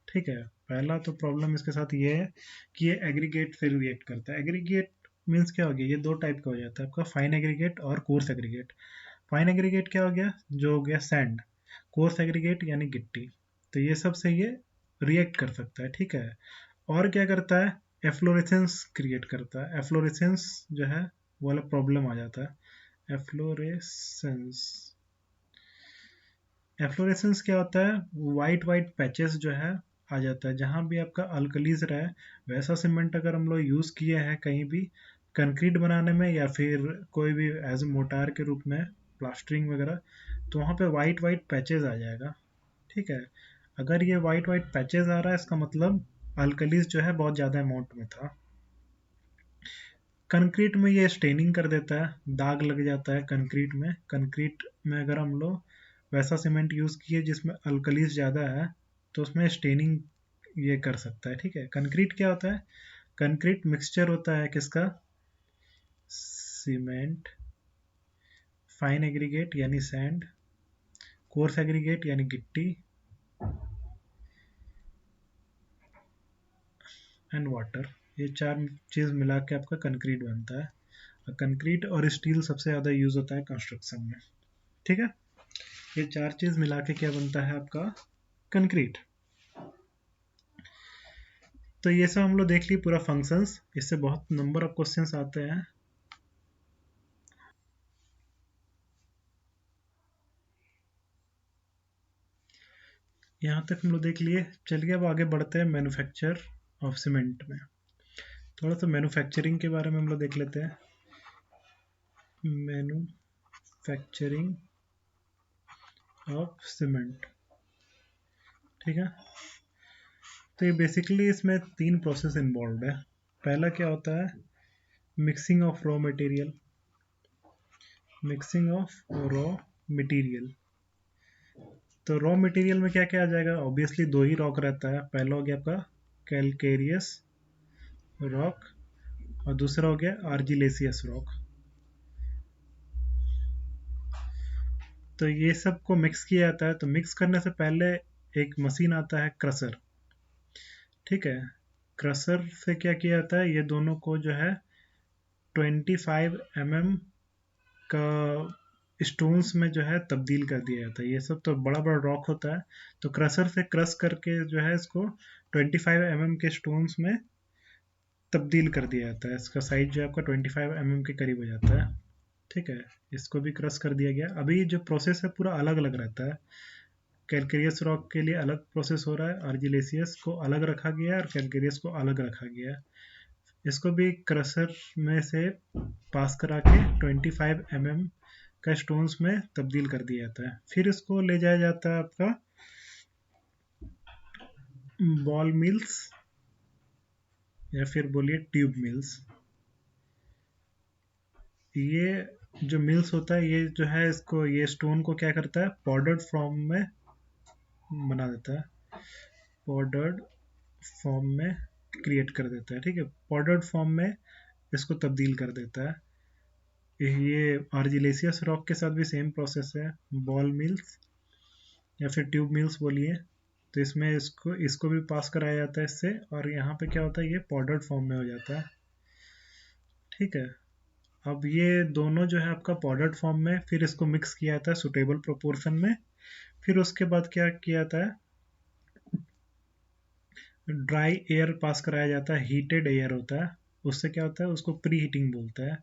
ठीक है, पहला तो प्रॉब्लम इसके साथ ये है कि ये एग्रीगेट से रिएक्ट करता है। एग्रीगेट मीन्स क्या हो गया, ये दो टाइप का हो जाता है आपका, फाइन एग्रीगेट और कोर्स एग्रीगेट। फाइन एग्रीगेट क्या हो गया, जो हो गया सैंड। कोर्स एग्रीगेट यानी गिट्टी। तो ये सब से ये रिएक्ट कर सकता है। ठीक है, और क्या करता है, एफ्लोरेसेंस क्रिएट करता है। एफ्लोरेसेंस जो है वो वाला प्रॉब्लम आ जाता है। एफ्लोरेसेंस, एफ्लोरेसेंस क्या होता है, वाइट वाइट पैचेस जो है आ जाता है जहाँ भी आपका अल्कलीज रहा है। वैसा सीमेंट अगर हम लोग यूज़ किए हैं कहीं भी कंक्रीट बनाने में या फिर कोई भी एज मोटार के रूप में प्लास्टरिंग वगैरह, तो वहाँ पे वाइट वाइट पैचेस आ जाएगा। ठीक है, अगर ये वाइट वाइट पैचेस आ रहा है इसका मतलब अल्कलीज जो है बहुत ज़्यादा अमाउंट में था। कंक्रीट में ये स्टेनिंग कर देता है, दाग लग जाता है कंक्रीट में। कंक्रीट में अगर हम लोग वैसा सीमेंट यूज़ किए जिसमें अल्कलीज ज़्यादा है तो उसमें स्टेनिंग ये कर सकता है। ठीक है, कंक्रीट क्या होता है, कंक्रीट मिक्सचर होता है किसका, सीमेंट, फाइन एग्रीगेट यानी सैंड, कोर्स एग्रीगेट यानी गिट्टी एंड वाटर। ये चार चीज़ मिला के आपका कंक्रीट बनता है। कंक्रीट और स्टील सबसे ज़्यादा यूज़ होता है कंस्ट्रक्शन में। ठीक है, ये चार चीज़ मिला के क्या बनता है आपका, कंक्रीट। तो ये सब हम लोग देख लिए पूरा फंक्शंस, इससे बहुत नंबर ऑफ क्वेश्चंस आते हैं। यहाँ तक हम लोग देख लिए, चलिए अब आगे बढ़ते हैं मैन्युफैक्चर ऑफ सीमेंट में। थोड़ा सा मैन्युफैक्चरिंग के बारे में हम लोग देख लेते हैं। Manufacturing of cement. ठीक है, तो ये बेसिकली इसमें तीन प्रोसेस इन्वॉल्व है। पहला क्या होता है, mixing of raw material. Mixing of raw material, तो रॉ मटेरियल में क्या क्या आ जाएगा, ऑब्वियसली दो ही रॉक रहता है। पहला हो गया आपका कैलकेरियस रॉक और दूसरा हो गया आर्जिलेसियस रॉक। तो ये सब को मिक्स किया जाता है। तो मिक्स करने से पहले एक मशीन आता है क्रशर। ठीक है, क्रशर से क्या किया जाता है, ये दोनों को जो है 25 mm का स्टोन्स में जो है तब्दील कर दिया जाता है। ये सब तो बड़ा बड़ा रॉक होता है, तो क्रशर से क्रश करके जो है इसको 25 mm के स्टोन्स में तब्दील कर दिया जाता है। इसका साइज जो है आपका 25 mm के करीब हो जाता है। ठीक है, इसको भी क्रश कर दिया गया। अभी जो प्रोसेस है पूरा अलग अलग रहता है। कैलकेरियस रॉक के लिए अलग प्रोसेस हो रहा है, आर्जिलेसियस को अलग रखा गया है और कैलकेरियस को अलग रखा गया है। इसको भी क्रशर में से पास करा के 25 mm का स्टोन्स में तब्दील कर दिया जाता है। फिर इसको ले जाया जाता है आपका बॉल मिल्स या फिर बोलिए ट्यूब मिल्स। ये जो मिल्स होता है ये जो है इसको, ये स्टोन को क्या करता है, पाउडर्ड फॉर्म में बना देता है। पाउडर्ड फॉर्म में क्रिएट कर देता है। ठीक है, पाउडर्ड फॉर्म में इसको तब्दील कर देता है। ये आर्जिलेसियस रॉक के साथ भी सेम प्रोसेस है, बॉल मिल्स या फिर ट्यूब मिल्स बोलिए। तो इसमें इसको इसको भी पास कराया जाता है इससे, और यहाँ पे क्या होता है, ये पाउडर्ड फॉर्म में हो जाता है। ठीक है, अब ये दोनों जो है आपका पाउडर्ड फॉर्म में, फिर इसको मिक्स किया जाता है सुटेबल प्रोपोर्शन में। फिर उसके बाद क्या किया जाता है, ड्राई एयर पास कराया जाता है, हीटेड एयर होता है। उससे क्या होता है, उसको प्री हीटिंग बोलते हैं।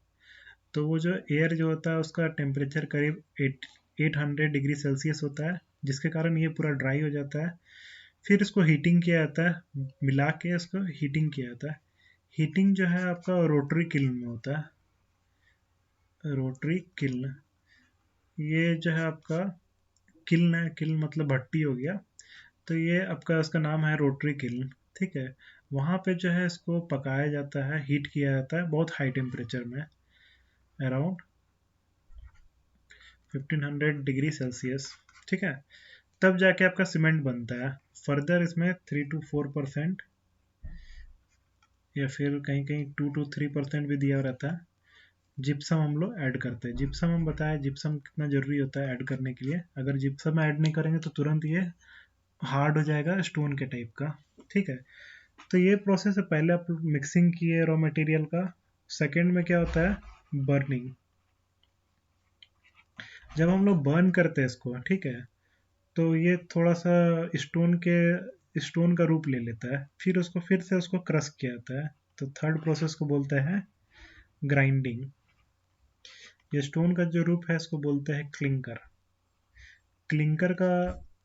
तो वो जो एयर जो होता है उसका टेम्परेचर करीब 800 डिग्री सेल्सियस होता है, जिसके कारण ये पूरा ड्राई हो जाता है। फिर इसको हीटिंग किया जाता है, मिला के इसको हीटिंग किया जाता है। हीटिंग जो है आपका रोटरी किल्न में होता है। रोटरी किल्न, ये जो है आपका किल्न है, किल्न मतलब भट्टी हो गया। तो ये आपका उसका नाम है रोटरी किल्न। ठीक है, वहाँ पे जो है इसको पकाया जाता है, हीट किया जाता है बहुत हाई टेम्परेचर में, अराउंड 1500 डिग्री सेल्सियस। ठीक है, तब जाके आपका सीमेंट बनता है। फर्दर इसमें 3 to 4% या फिर कहीं कहीं 2 to 3% भी दिया रहता है। जिप्सम हम लोग ऐड करते हैं। जिप्सम हम बताएं जिप्सम कितना ज़रूरी होता है ऐड करने के लिए। अगर जिप्सम ऐड नहीं करेंगे तो तुरंत ये हार्ड हो जाएगा स्टोन के टाइप का। ठीक है, तो ये प्रोसेस है। पहले आप मिक्सिंग किए रॉ मटेरियल का। सेकेंड में क्या होता है, बर्निंग। जब हम लोग बर्न करते हैं इसको, ठीक है, तो ये थोड़ा सा स्टोन का रूप ले लेता है। फिर उसको फिर से उसको क्रश किया जाता है। तो थर्ड प्रोसेस को बोलते हैं ग्राइंडिंग। ये स्टोन का जो रूप है इसको बोलते हैं क्लिंकर। क्लिंकर का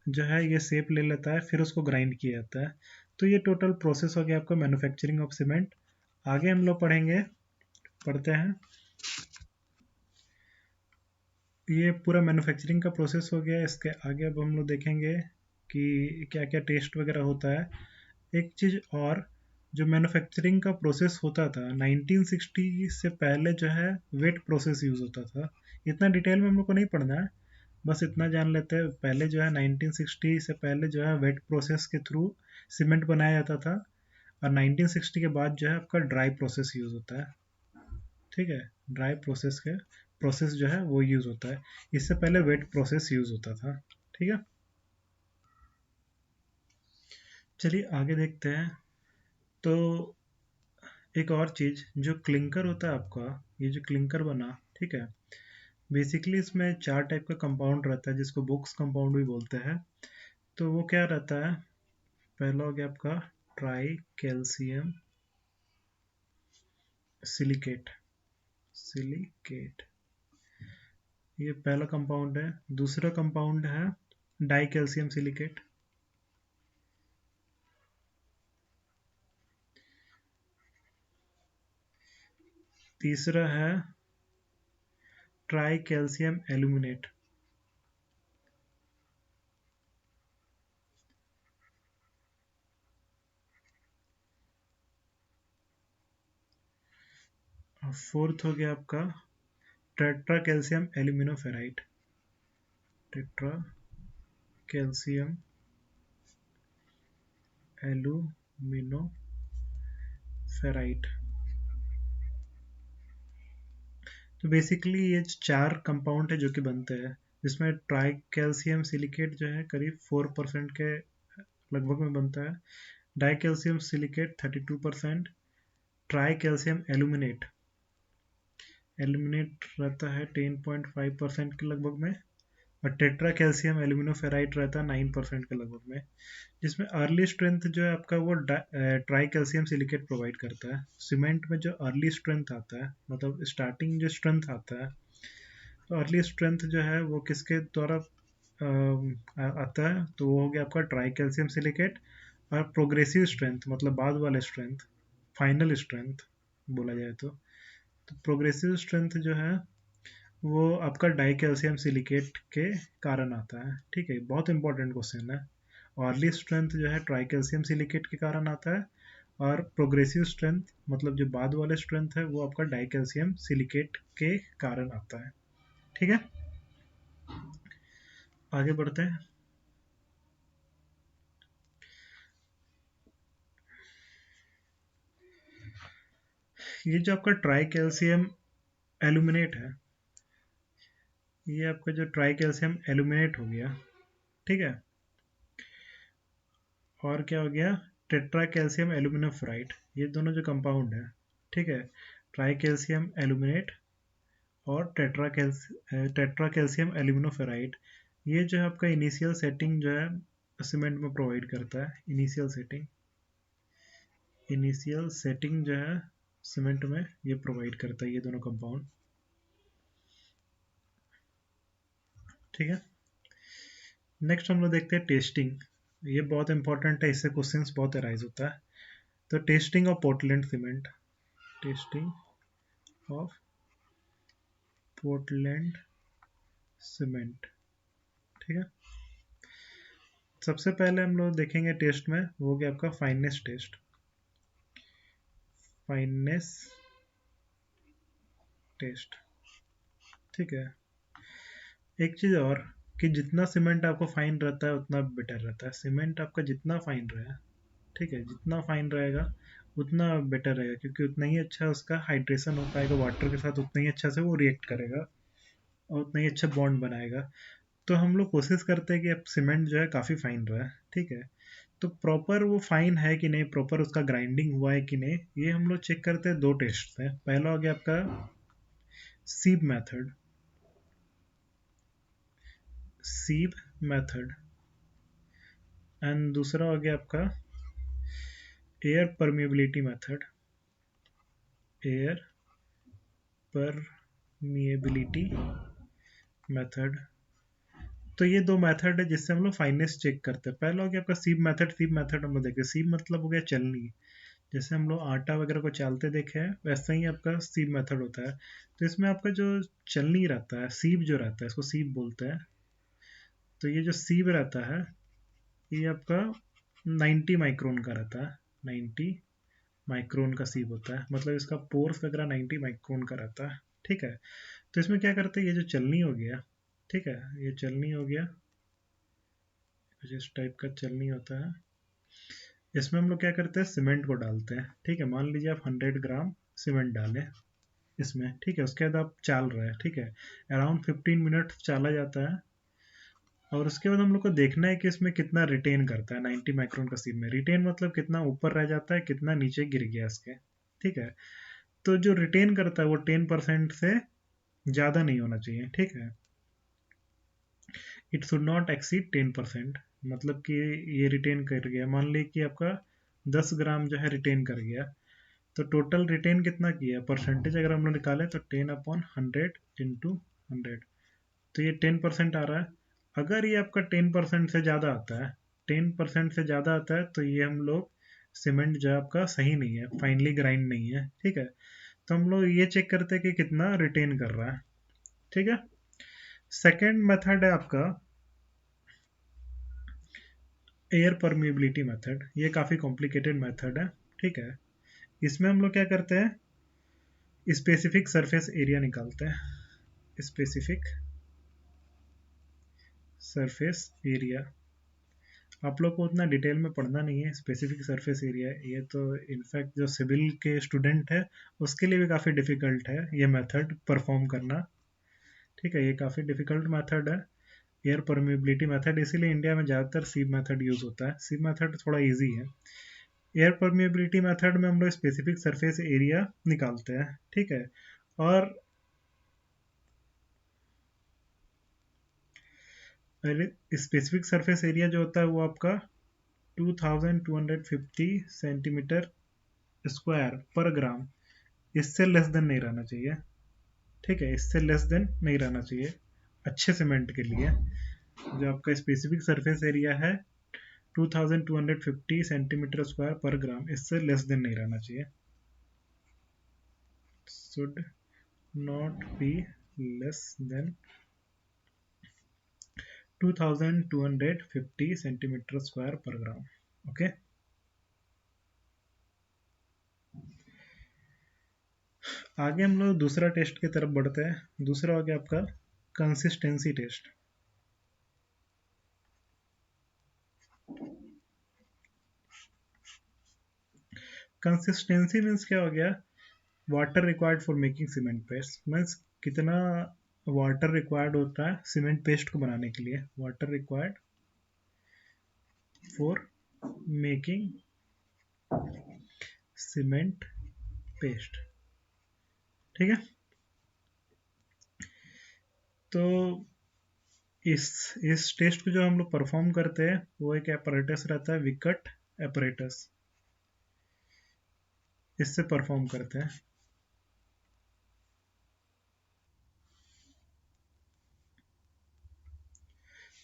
जो है ये शेप ले लेता है, फिर उसको ग्राइंड किया जाता है। तो ये टोटल प्रोसेस हो गया आपका मैन्युफैक्चरिंग ऑफ सीमेंट। आगे हम लोग पढ़ते हैं। ये पूरा मैन्युफैक्चरिंग का प्रोसेस हो गया। इसके आगे अब हम लोग देखेंगे कि क्या क्या टेस्ट वगैरह होता है। एक चीज़ और, जो मैन्युफैक्चरिंग का प्रोसेस होता था 1960 से पहले जो है वेट प्रोसेस यूज़ होता था। इतना डिटेल में हम लोग को नहीं पढ़ना है, बस इतना जान लेते हैं। पहले जो है 1960 से पहले जो है वेट प्रोसेस के थ्रू सीमेंट बनाया जाता था, और 1960 के बाद जो है आपका ड्राई प्रोसेस यूज़ होता है। ठीक है, ड्राई प्रोसेस जो है वो यूज़ होता है। इससे पहले वेट प्रोसेस यूज़ होता था। ठीक है, चलिए आगे देखते हैं। तो एक और चीज़, जो क्लिंकर होता है आपका, ये जो क्लिंकर बना, ठीक है, बेसिकली इसमें 4 टाइप का कंपाउंड रहता है जिसको बुक्स कंपाउंड भी बोलते हैं। तो वो क्या रहता है, पहला हो गया आपका ट्राई कैल्शियम सिलिकेट। सिलिकेट, ये पहला कंपाउंड है। दूसरा कंपाउंड है डाई कैल्शियम सिलिकेट। तीसरा है ट्राई कैल्शियम एल्यूमिनेट। और फोर्थ हो गया आपका tetra calcium aluminoferrite. Tetra calcium aluminoferrite. तो बेसिकली ये 4 कंपाउंड है जो कि बनते हैं, जिसमें ट्राई कैल्शियम सिलिकेट जो है करीब 4% के लगभग में बनता है। Die calcium silicate 32%। Try calcium aluminate रहता है 10.5% के लगभग में। और टेट्रा कैल्शियम एल्यूमिनोफेराइट रहता है 9% के लगभग में। जिसमें अर्ली स्ट्रेंथ जो है आपका वो ट्राई कैल्शियम सिलिकेट प्रोवाइड करता है। सीमेंट में जो अर्ली स्ट्रेंथ आता है, मतलब स्टार्टिंग जो स्ट्रेंथ आता है, तो अर्ली स्ट्रेंथ जो है वो किसके द्वारा आता है, तो वो हो गया आपका ट्राई कैल्शियम सिलिकेट। और प्रोग्रेसिव स्ट्रेंथ मतलब बाद वाले स्ट्रेंथ, फाइनल स्ट्रेंथ बोला जाए तो प्रोग्रेसिव स्ट्रेंथ जो है वो आपका डाई कैल्शियम सिलिकेट के कारण आता है। ठीक है, बहुत इंपॉर्टेंट क्वेश्चन है। अर्ली स्ट्रेंथ जो है ट्राई कैल्शियम सिलिकेट के कारण आता है, और प्रोग्रेसिव स्ट्रेंथ मतलब जो बाद वाले स्ट्रेंथ है वो आपका डाई कैल्शियम सिलिकेट के कारण आता है। ठीक है, आगे बढ़ते हैं। ये जो आपका ट्राई कैल्शियम एल्यूमिनेट है, ये आपका जो ट्राई कैल्शियम एल्यूमिनेट हो गया, ठीक है, और क्या हो गया, टेट्रा कैल्शियम एल्यूमिनोफ्राइड। ये दोनों जो कंपाउंड है, ठीक है, ट्राई कैल्शियम एल्यूमिनेट और टेट्रा कैल्शियम एल्यूमिनोफेराइड, ये जो है आपका इनिशियल सेटिंग जो है सीमेंट में प्रोवाइड करता है। इनिशियल सेटिंग जो है सीमेंट में ये प्रोवाइड करता है, ये दोनों कंपाउंड। ठीक है, नेक्स्ट हम लोग देखते हैं टेस्टिंग। ये बहुत इंपॉर्टेंट है, इससे क्वेश्चंस बहुत अराइज होता है। तो testing of Portland cement. Testing of Portland cement. ठीक है, सबसे पहले हम लोग देखेंगे टेस्ट में, वो हो गया आपका फाइनेस टेस्ट। Fineness test. ठीक है, एक चीज़ और कि जितना सीमेंट आपको फाइन रहता है उतना बेटर रहता है। सीमेंट आपका जितना फाइन रहे, ठीक है, जितना फाइन रहेगा उतना बेटर रहेगा, क्योंकि उतना ही अच्छा उसका हाइड्रेशन हो पाएगा वाटर के साथ, उतना ही अच्छा से वो रिएक्ट करेगा और उतना ही अच्छा बॉन्ड बनाएगा। तो हम लोग कोशिश करते हैं कि अब सीमेंट जो है काफ़ी फाइन रहा है। ठीक है, तो प्रॉपर वो फाइन है कि नहीं, प्रॉपर उसका ग्राइंडिंग हुआ है कि नहीं, ये हम लोग चेक करते हैं दो टेस्ट से। पहला हो गया आपका सीप मेथड, सीप मेथड, एंड दूसरा हो गया आपका air permeability method, air permeability method. तो ये दो मेथड है जिससे हम लोग फाइनेस चेक करते हैं। पहला हो गया आपका सीप मेथड। सीप मेथड हम लोग देखते हैं, सीप मतलब हो गया चलनी, जैसे हम लोग आटा वगैरह को चालते देखे हैं वैसा ही आपका सीप मेथड होता है। तो इसमें आपका जो चलनी रहता है, सीप जो रहता है, इसको सीप बोलते हैं। तो ये जो सीप रहता है ये आपका 90 माइक्रोन का रहता है, 90 माइक्रोन का सीप होता है, मतलब इसका पोर्स वगैरह 90 माइक्रोन का रहता है। ठीक है, तो इसमें क्या करते हैं, ये जो चलनी हो गया, ठीक है, ये चलनी हो गया, कुछ इस टाइप का चलनी होता है। इसमें हम लोग क्या करते हैं, सीमेंट को डालते हैं। ठीक है, मान लीजिए आप 100 ग्राम सीमेंट डालें इसमें। ठीक है, उसके बाद आप चाल रहे हैं। ठीक है, अराउंड 15 मिनट चाला जाता है, और उसके बाद हम लोग को देखना है कि इसमें कितना रिटेन करता है 90 माइक्रोन का सीप में। रिटेन मतलब कितना ऊपर रह जाता है, कितना नीचे गिर गया इसके। ठीक है, तो जो रिटेन करता है वो 10% से ज़्यादा नहीं होना चाहिए। ठीक है, इट शुड नॉट एक्सीड 10%। मतलब कि ये रिटेन कर गया, मान ली कि आपका 10 ग्राम जो है रिटेन कर गया, तो टोटल रिटेन कितना किया, परसेंटेज अगर हम लोग निकालें तो 10/100 इंटू 100, तो ये 10% आ रहा है। अगर ये आपका 10% से ज़्यादा आता है, 10% से ज़्यादा आता है, तो ये हम लोग सीमेंट जो है आपका सही नहीं है, फाइनली ग्राइंड नहीं है। ठीक है, तो हम लोग ये चेक करते हैं कि कितना रिटेन कर रहा है। ठीक है, सेकेंड मेथड है आपका एयर परमिएबिलिटी मेथड। ये काफ़ी कॉम्प्लिकेटेड मेथड है। ठीक है, इसमें हम लोग क्या करते हैं, स्पेसिफिक सरफेस एरिया निकालते हैं। स्पेसिफिक सरफेस एरिया, आप लोग को उतना डिटेल में पढ़ना नहीं है। स्पेसिफिक सरफेस एरिया ये तो इनफैक्ट जो सिविल के स्टूडेंट है उसके लिए भी काफ़ी डिफ़िकल्ट है ये मेथड परफॉर्म करना। ठीक है, ये काफ़ी डिफ़िकल्ट मेथड है एयर परमिएबिलिटी मेथड, इसीलिए इंडिया में ज़्यादातर सीप मेथड यूज़ होता है। सीप मेथड थोड़ा ईजी है। एयर परमिएबिलिटी मेथड में हम लोग स्पेसिफिक सरफेस एरिया निकालते हैं। ठीक है, और स्पेसिफिक सरफेस एरिया जो होता है वो आपका 2250 सेंटीमीटर स्क्वायर पर ग्राम, इससे लेस देन नहीं रहना चाहिए। ठीक है, इससे लेस देन नहीं रहना चाहिए अच्छे सीमेंट के लिए। जो आपका स्पेसिफिक सरफेस एरिया है 2250 सेंटीमीटर स्क्वायर पर ग्राम, इससे लेस देन नहीं रहना चाहिए। Should not be less than 2250 centimetre square पर ग्राम। ओके, आगे हम लोग दूसरा टेस्ट की तरफ बढ़ते हैं। दूसरा हो गया आपका कंसिस्टेंसी टेस्ट। कंसिस्टेंसी मीन्स क्या हो गया, water required for making cement paste, means कितना वाटर रिक्वायर्ड होता है सीमेंट पेस्ट को बनाने के लिए। Water required for making cement paste. ठीक है, तो इस टेस्ट को जो हम लोग परफॉर्म करते हैं वो एक apparatus रहता है, विकट apparatus, इससे परफॉर्म करते हैं।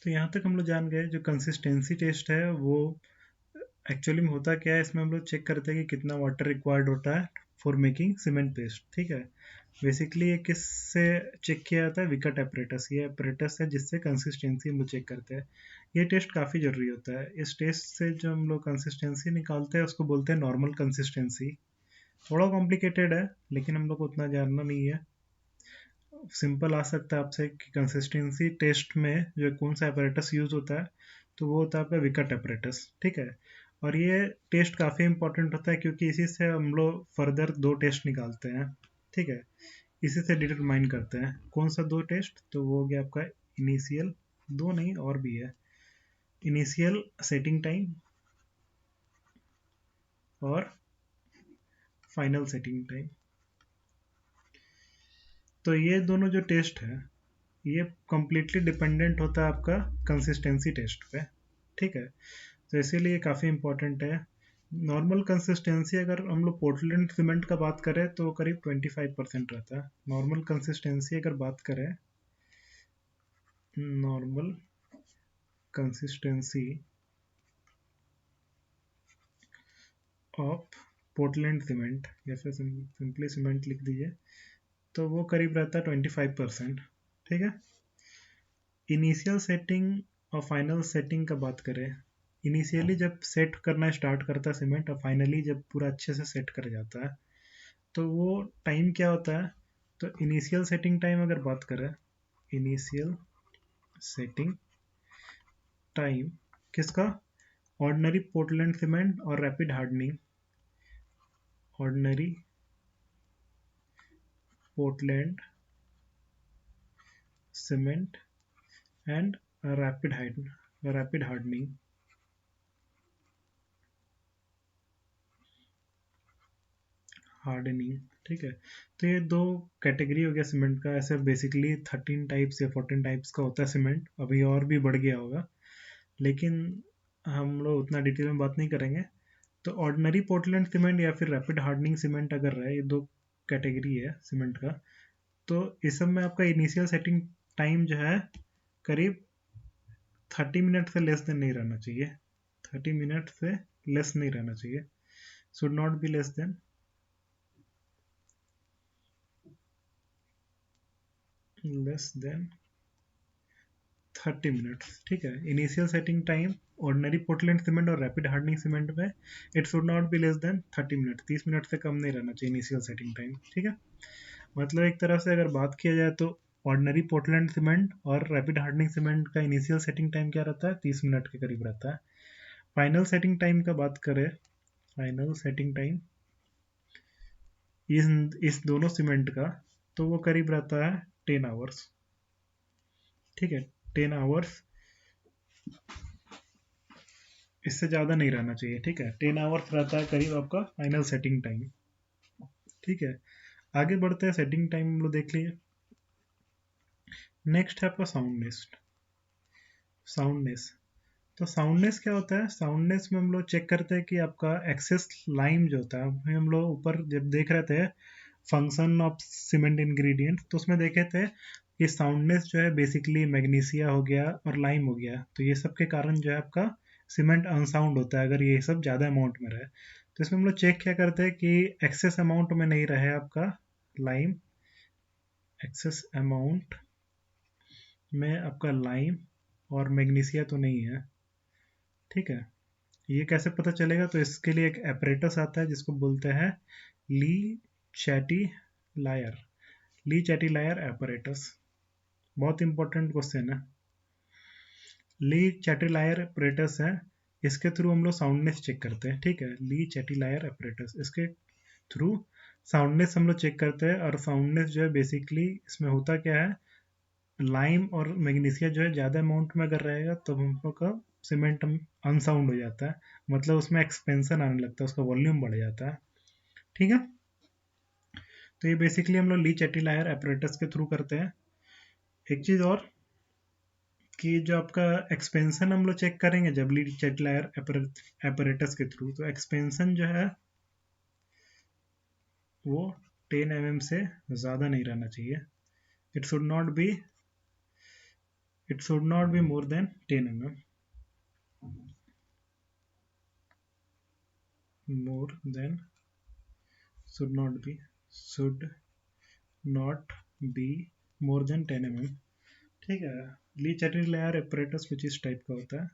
तो यहाँ तक हम लोग जान गए जो कंसिस्टेंसी टेस्ट है वो एक्चुअली में होता क्या है। इसमें हम लोग चेक करते हैं कि कितना वाटर रिक्वायर्ड होता है फॉर मेकिंग सीमेंट पेस्ट। ठीक है, बेसिकली ये किससे चेक किया जाता है, विकट एपरेटस। ये एपरेटस है जिससे कंसिस्टेंसी हम लोग चेक करते हैं। ये टेस्ट काफ़ी ज़रूरी होता है। इस टेस्ट से जो हम लोग कंसिस्टेंसी निकालते हैं उसको बोलते हैं नॉर्मल कंसिस्टेंसी। थोड़ा कॉम्प्लिकेटेड है लेकिन हम लोग को उतना जानना नहीं है। सिंपल आ सकता है आपसे कि कंसिस्टेंसी टेस्ट में जो कौन सा apparatus यूज होता है, तो वो होता है आपका विकट apparatus, ठीक है। और ये टेस्ट काफ़ी इंपॉर्टेंट होता है क्योंकि इसी से हम लोग फर्दर दो टेस्ट निकालते हैं, ठीक है। इसी से डिटरमाइन करते हैं कौन सा दो टेस्ट, तो वो हो गया आपका इनिशियल, दो नहीं और भी है, इनिशियल सेटिंग टाइम और फाइनल सेटिंग टाइम। तो ये दोनों जो टेस्ट है ये कम्प्लीटली डिपेंडेंट होता है आपका कंसिस्टेंसी टेस्ट पे, ठीक है। तो इसीलिए काफ़ी इंपॉर्टेंट है। नॉर्मल कंसिस्टेंसी अगर हम लोग पोर्टलैंड सीमेंट का बात करें तो करीब 25% रहता है। नॉर्मल कंसिस्टेंसी अगर बात करें, normal consistency of Portland cement या फिर सिंपली सीमेंट लिख दीजिए, तो वो करीब रहता है 25%, ठीक है। इनिशियल सेटिंग और फाइनल सेटिंग का बात करें, इनिशियली जब सेट करना स्टार्ट करता है सीमेंट और फाइनली जब पूरा अच्छे से सेट कर जाता है, तो वो टाइम क्या होता है। तो इनिशियल सेटिंग टाइम अगर बात करें, इनिशियल सेटिंग टाइम किसका, ऑर्डिनरी पोर्टलैंड सीमेंट और rapid hardening, ordinary Portland cement and rapid hardening, ठीक है। तो ये दो कैटेगरी हो गया सीमेंट का। ऐसे बेसिकली 13 टाइप्स या 14 टाइप्स का होता है सीमेंट, अभी और भी बढ़ गया होगा, लेकिन हम लोग उतना डिटेल में बात नहीं करेंगे। तो ऑर्डिनरी पोर्टलैंड सीमेंट या फिर रैपिड हार्डनिंग सीमेंट अगर रहे, ये दो कैटेगरी है सीमेंट का। तो इस सब में आपका इनिशियल सेटिंग टाइम जो है करीब 30 मिनट से लेस देन नहीं रहना चाहिए, 30 मिनट से लेस नहीं रहना चाहिए, should not be less than 30 minutes, ठीक है। Initial setting time ordinary Portland cement और रैपिड हार्डनिंग सीमेंट में it should not be less than 30 minute, 30 minute से कम नहीं रहना चाहिए इनिशियल सेटिंग टाइम, ठीक है। मतलब एक तरह से अगर बात किया जाए तो ऑर्डिनरी पोर्टलैंड सीमेंट और रैपिड हार्डनिंग सीमेंट का इनिशियल सेटिंग टाइम क्या रहता है, 30 मिनट के करीब रहता है। फाइनल सेटिंग टाइम का बात करें, फाइनल सेटिंग टाइम इस दोनों सीमेंट का, तो वो करीब रहता है 10 आवर्स, ठीक है। 10 आवर्स, इससे ज़्यादा नहीं रहना चाहिए, ठीक है। 10 आवर्स रहता है करीब आपका फाइनल सेटिंग टाइम, ठीक है। आगे बढ़ते हैं, सेटिंग टाइम हम लोग देख लिए। नेक्स्ट है आपका साउंडनेस। साउंडनेस, तो साउंडनेस क्या होता है, साउंडनेस में हम लोग चेक करते हैं कि आपका एक्सेस लाइम जो होता है, अभी हम लोग ऊपर जब देख रहे थे फंक्शन ऑफ सीमेंट इंग्रेडिएंट, तो उसमें देखे थे कि साउंडनेस जो है बेसिकली मैग्नीशिया हो गया और लाइम हो गया, तो ये सब के कारण जो है आपका सीमेंट अनसाउंड होता है अगर ये सब ज़्यादा अमाउंट में रहे। तो इसमें हम लोग चेक क्या करते हैं कि एक्सेस अमाउंट में नहीं रहे आपका लाइम, एक्सेस अमाउंट में आपका लाइम और मैग्नीशिया तो नहीं है, ठीक है। ये कैसे पता चलेगा, तो इसके लिए एक एपरेटस आता है जिसको बोलते हैं ली चैटी लायर, ली चैटी लायर एपरेटस। बहुत इंपॉर्टेंट क्वेश्चन है। ली चैटी लायर एपरेटस है, इसके थ्रू हम लोग साउंडनेस चेक करते हैं, ठीक है। ली चैटी लायर एपरेटस, इसके थ्रू साउंडनेस हम लोग चेक करते हैं। और साउंडनेस जो है बेसिकली इसमें होता क्या है, लाइम और मैग्नीशिया जो है ज़्यादा अमाउंट में अगर रहेगा तो हम लोग का सीमेंट अनसाउंड हो जाता है, मतलब उसमें एक्सपेंशन आने लगता है, उसका वॉल्यूम बढ़ जाता है, ठीक है। तो ये बेसिकली हम लोग ली चैटी लायर एपरेटस के थ्रू करते हैं। एक चीज़ और कि जो आपका एक्सपेंशन हम लोग चेक करेंगे जब ली चैटी लायर एपरेटस के थ्रू, तो एक्सपेंशन जो है वो 10 mm से ज़्यादा नहीं रहना चाहिए। It should not be, it should not be more than 10 mm, more than, should not be, should not be more than 10 mm, ठीक है। ली चैटी लेयर एपरेटस कुछ इस टाइप का होता है।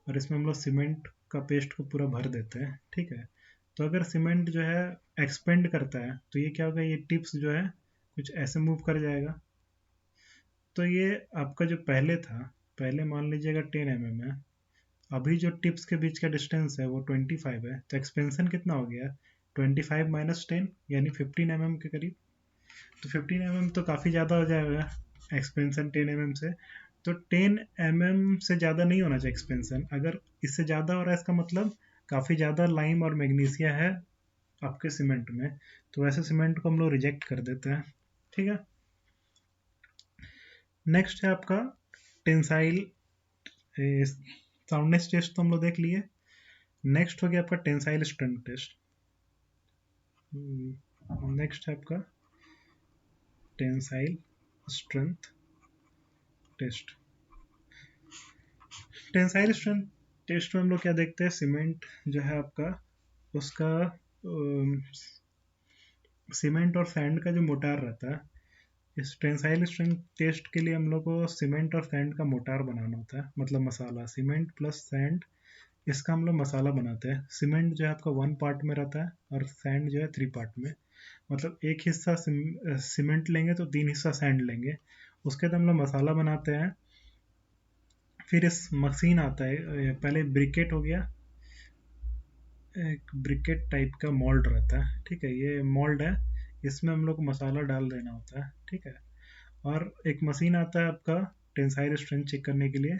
और इसमें हम लोग सीमेंट का पेस्ट को पूरा भर देते हैं, ठीक है। तो अगर सीमेंट जो है एक्सपेंड करता है तो ये क्या होगा, ये टिप्स जो है कुछ ऐसे मूव कर जाएगा। तो ये आपका जो पहले था, पहले मान लीजिएगा 10 mm है, अभी जो टिप्स के बीच का डिस्टेंस है वो 25 है, तो एक्सपेंशन कितना हो गया, 25 माइनस 10 यानी 15 mm के करीब। तो 15 mm तो काफ़ी ज़्यादा हो जाएगा एक्सपेंशन 10 mm से। तो 10 mm से ज़्यादा नहीं होना चाहिए एक्सपेंशन। अगर इससे ज़्यादा हो रहा है इसका मतलब काफ़ी ज़्यादा लाइम और मैग्नीशिया है आपके सीमेंट में, तो वैसे सीमेंट को हम लोग रिजेक्ट कर देते हैं, ठीक है। नेक्स्ट है आपका टेंसाइल साउंडनेस टेस्ट, तो हम लोग देख लिए। नेक्स्ट हो गया आपका टेंसाइल स्ट्रेंथ टेस्ट। नेक्स्ट है आपका tensile strength test. Tensile strength test में हम लोग क्या देखते हैं, सीमेंट जो है आपका उसका सीमेंट और सैंड का जो मोटार रहता है, इस टेंसाइल स्ट्रेंथ टेस्ट के लिए हम लोग को सीमेंट और सैंड का मोटार बनाना होता है, मतलब मसाला, सीमेंट प्लस सैंड, इसका हम लोग मसाला बनाते हैं। सीमेंट जो है आपका 1 पार्ट में रहता है और सैंड जो है 3 पार्ट में, मतलब एक हिस्सा सीमेंट लेंगे तो 3 हिस्सा सैंड लेंगे, उसके बाद हम लोग मसाला बनाते हैं। फिर इस मशीन आता है, पहले ब्रिकेट हो गया, एक ब्रिकेट टाइप का मोल्ड रहता है, ठीक है, ये मोल्ड है, इसमें हम लोग को मसाला डाल देना होता है, ठीक है। और एक मशीन आता है आपका टेंसाइल स्ट्रेंथ चेक करने के लिए,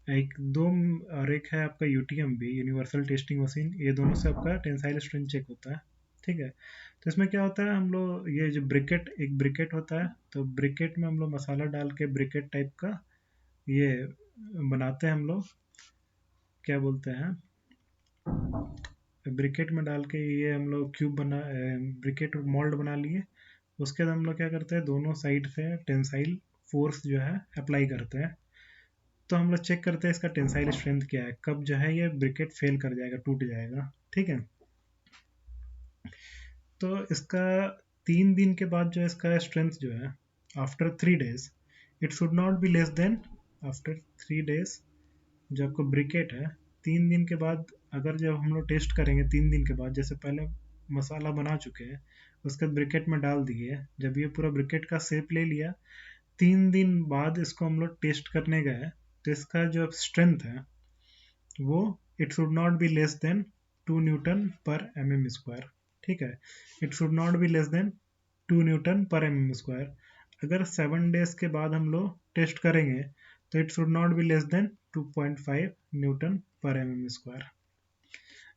एक दो, और एक है आपका यूटीएम भी, यूनिवर्सल टेस्टिंग मशीन, ये दोनों से आपका टेंसाइल स्ट्रेंथ चेक होता है, ठीक है। तो इसमें क्या होता है, हम लोग ये जो ब्रिकेट, एक ब्रिकेट होता है, तो ब्रिकेट में हम लोग मसाला डाल के ब्रिकेट टाइप का ये बनाते हैं हम लोग, क्या बोलते हैं, ब्रिकेट में डाल के ये हम लोग क्यूब बना, ब्रिकेट मोल्ड बना लिए। उसके बाद हम लोग क्या करते हैं, दोनों साइड से टेंसाइल फोर्स जो है अप्लाई करते हैं। तो हम लोग चेक करते हैं इसका टेंसाइल स्ट्रेंथ क्या है, कब जो है ये ब्रिकेट फेल कर जाएगा, टूट जाएगा, ठीक है। तो इसका 3 दिन के बाद जो इसका स्ट्रेंथ जो है, after 3 days it should not be less than, after 3 days जो आपको ब्रिकेट है, 3 दिन के बाद अगर जब हम लोग टेस्ट करेंगे 3 दिन के बाद, जैसे पहले मसाला बना चुके हैं, उसके बाद ब्रिकेट में डाल दिए, जब ये पूरा ब्रिकेट का शेप ले लिया, 3 दिन बाद इसको हम लोग टेस्ट करने गए, तो इसका जो स्ट्रेंथ है वो it should not be less than 2 N/mm², ठीक है, it should not be less than 2 N/mm²। अगर 7 days के बाद हम लोग टेस्ट करेंगे तो it should not be less than 2.5 N/mm²।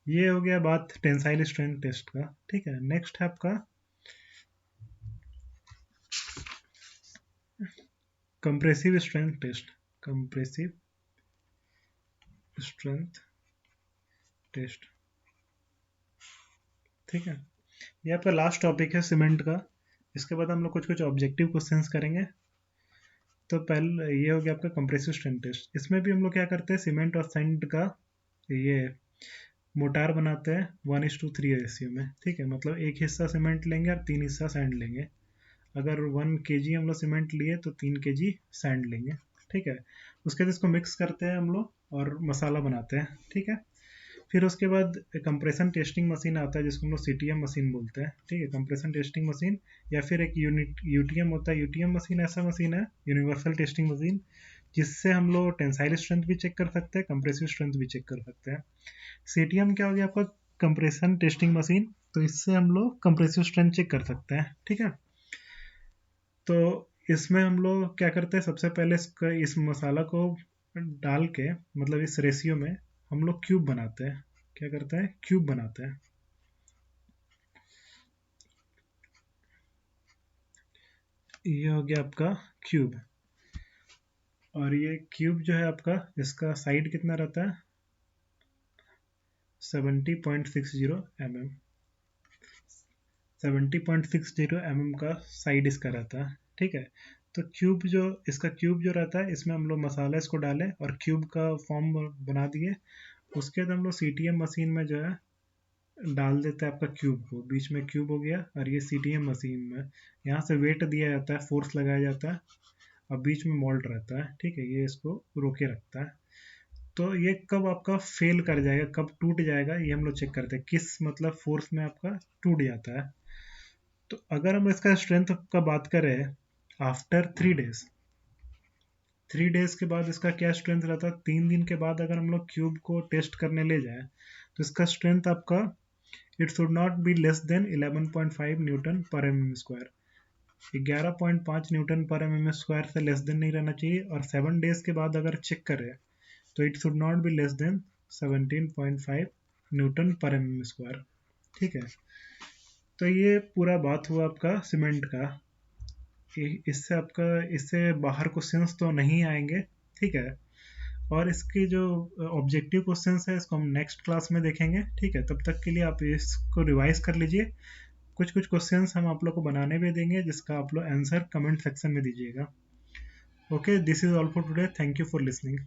ये हो गया बात टेंसाइल स्ट्रेंथ टेस्ट का, ठीक है। नेक्स्ट है आपका compressive strength test, compressive strength test, ठीक है। ये आपका लास्ट टॉपिक है सीमेंट का। इसके बाद हम लोग कुछ कुछ ऑब्जेक्टिव क्वेश्चंस करेंगे। तो पहले ये हो गया आपका कंप्रेसिव स्ट्रेंथ टेस्ट। इसमें भी हम लोग क्या करते हैं, सीमेंट और सैंड का ये मोटार बनाते हैं 1:3 रेशियो में, ठीक है, मतलब एक हिस्सा सीमेंट लेंगे और 3 हिस्सा सैंड लेंगे। अगर 1 kg हम लोग सीमेंट लिए तो 3 kg सैंड लेंगे, ठीक है। उसके बाद इसको मिक्स करते हैं हम लोग और मसाला बनाते हैं, ठीक है। फिर उसके बाद कंप्रेशन टेस्टिंग मशीन आता है जिसको हम लोग सीटीएम मशीन बोलते हैं, ठीक है, कंप्रेशन टेस्टिंग मशीन, या फिर एक यूटीएम होता है। यूटीएम मशीन ऐसा मशीन है, यूनिवर्सल टेस्टिंग मशीन, जिससे हम लोग टेंसाइल स्ट्रेंथ भी चेक कर सकते हैं, कंप्रेसिव स्ट्रेंथ भी चेक कर सकते हैं। सीटीएम क्या हो गया आपका, कंप्रेशन टेस्टिंग मशीन, तो इससे हम लोग कंप्रेसिव स्ट्रेंथ चेक कर सकते हैं, ठीक है। तो इसमें हम लोग क्या करते हैं, सबसे पहले इस मसाला को डाल के, मतलब इस रेशियो में हम लोग क्यूब बनाते हैं। क्या करते हैं, क्यूब बनाते हैं। ये हो गया आपका क्यूब, और ये क्यूब जो है आपका, इसका साइड कितना रहता है, 70.60 mm, 70.60 mm का साइड इसका रहता है, ठीक है। तो क्यूब जो, इसका क्यूब जो रहता है, इसमें हम लोग मसाला इसको डालें और क्यूब का फॉर्म बना दिए। उसके बाद हम लोग सीटीएम मशीन में जो है डाल देते हैं आपका क्यूब को, बीच में क्यूब हो गया, और ये सीटीएम मशीन में यहाँ से वेट दिया जाता है, फोर्स लगाया जाता है, और बीच में मोल्ड रहता है, ठीक है, ये इसको रोके रखता है। तो ये कब आपका फेल कर जाएगा, कब टूट जाएगा, ये हम लोग चेक करते हैं, किस मतलब फोर्स में आपका टूट जाता है। तो अगर हम इसका स्ट्रेंथ का बात करें आफ्टर 3 डेज, 3 डेज के बाद इसका क्या स्ट्रेंथ रहता है, 3 दिन के बाद अगर हम लोग क्यूब को टेस्ट करने ले जाए तो इसका स्ट्रेंथ आपका it should not be less than 11.5 Newton पर एम एम स्क्वायर। 11.5 न्यूटन पर एम एम स्क्वायर से लेस देन नहीं रहना चाहिए। और 7 डेज के बाद अगर चेक करें तो it should not be less than 17.5 Newton पर एम एम स्क्वायर। ठीक है, तो ये पूरा बात हुआ आपका सीमेंट का। इससे आपका इससे बाहर क्वेश्चंस तो नहीं आएंगे। ठीक है, और इसके जो ऑब्जेक्टिव क्वेश्चंस है इसको हम नेक्स्ट क्लास में देखेंगे। ठीक है, तब तक के लिए आप इसको रिवाइज कर लीजिए। कुछ कुछ क्वेश्चंस हम आप लोग को बनाने भी देंगे जिसका आप लोग आंसर कमेंट सेक्शन में दीजिएगा। Okay, this is all for today, thank you for listening.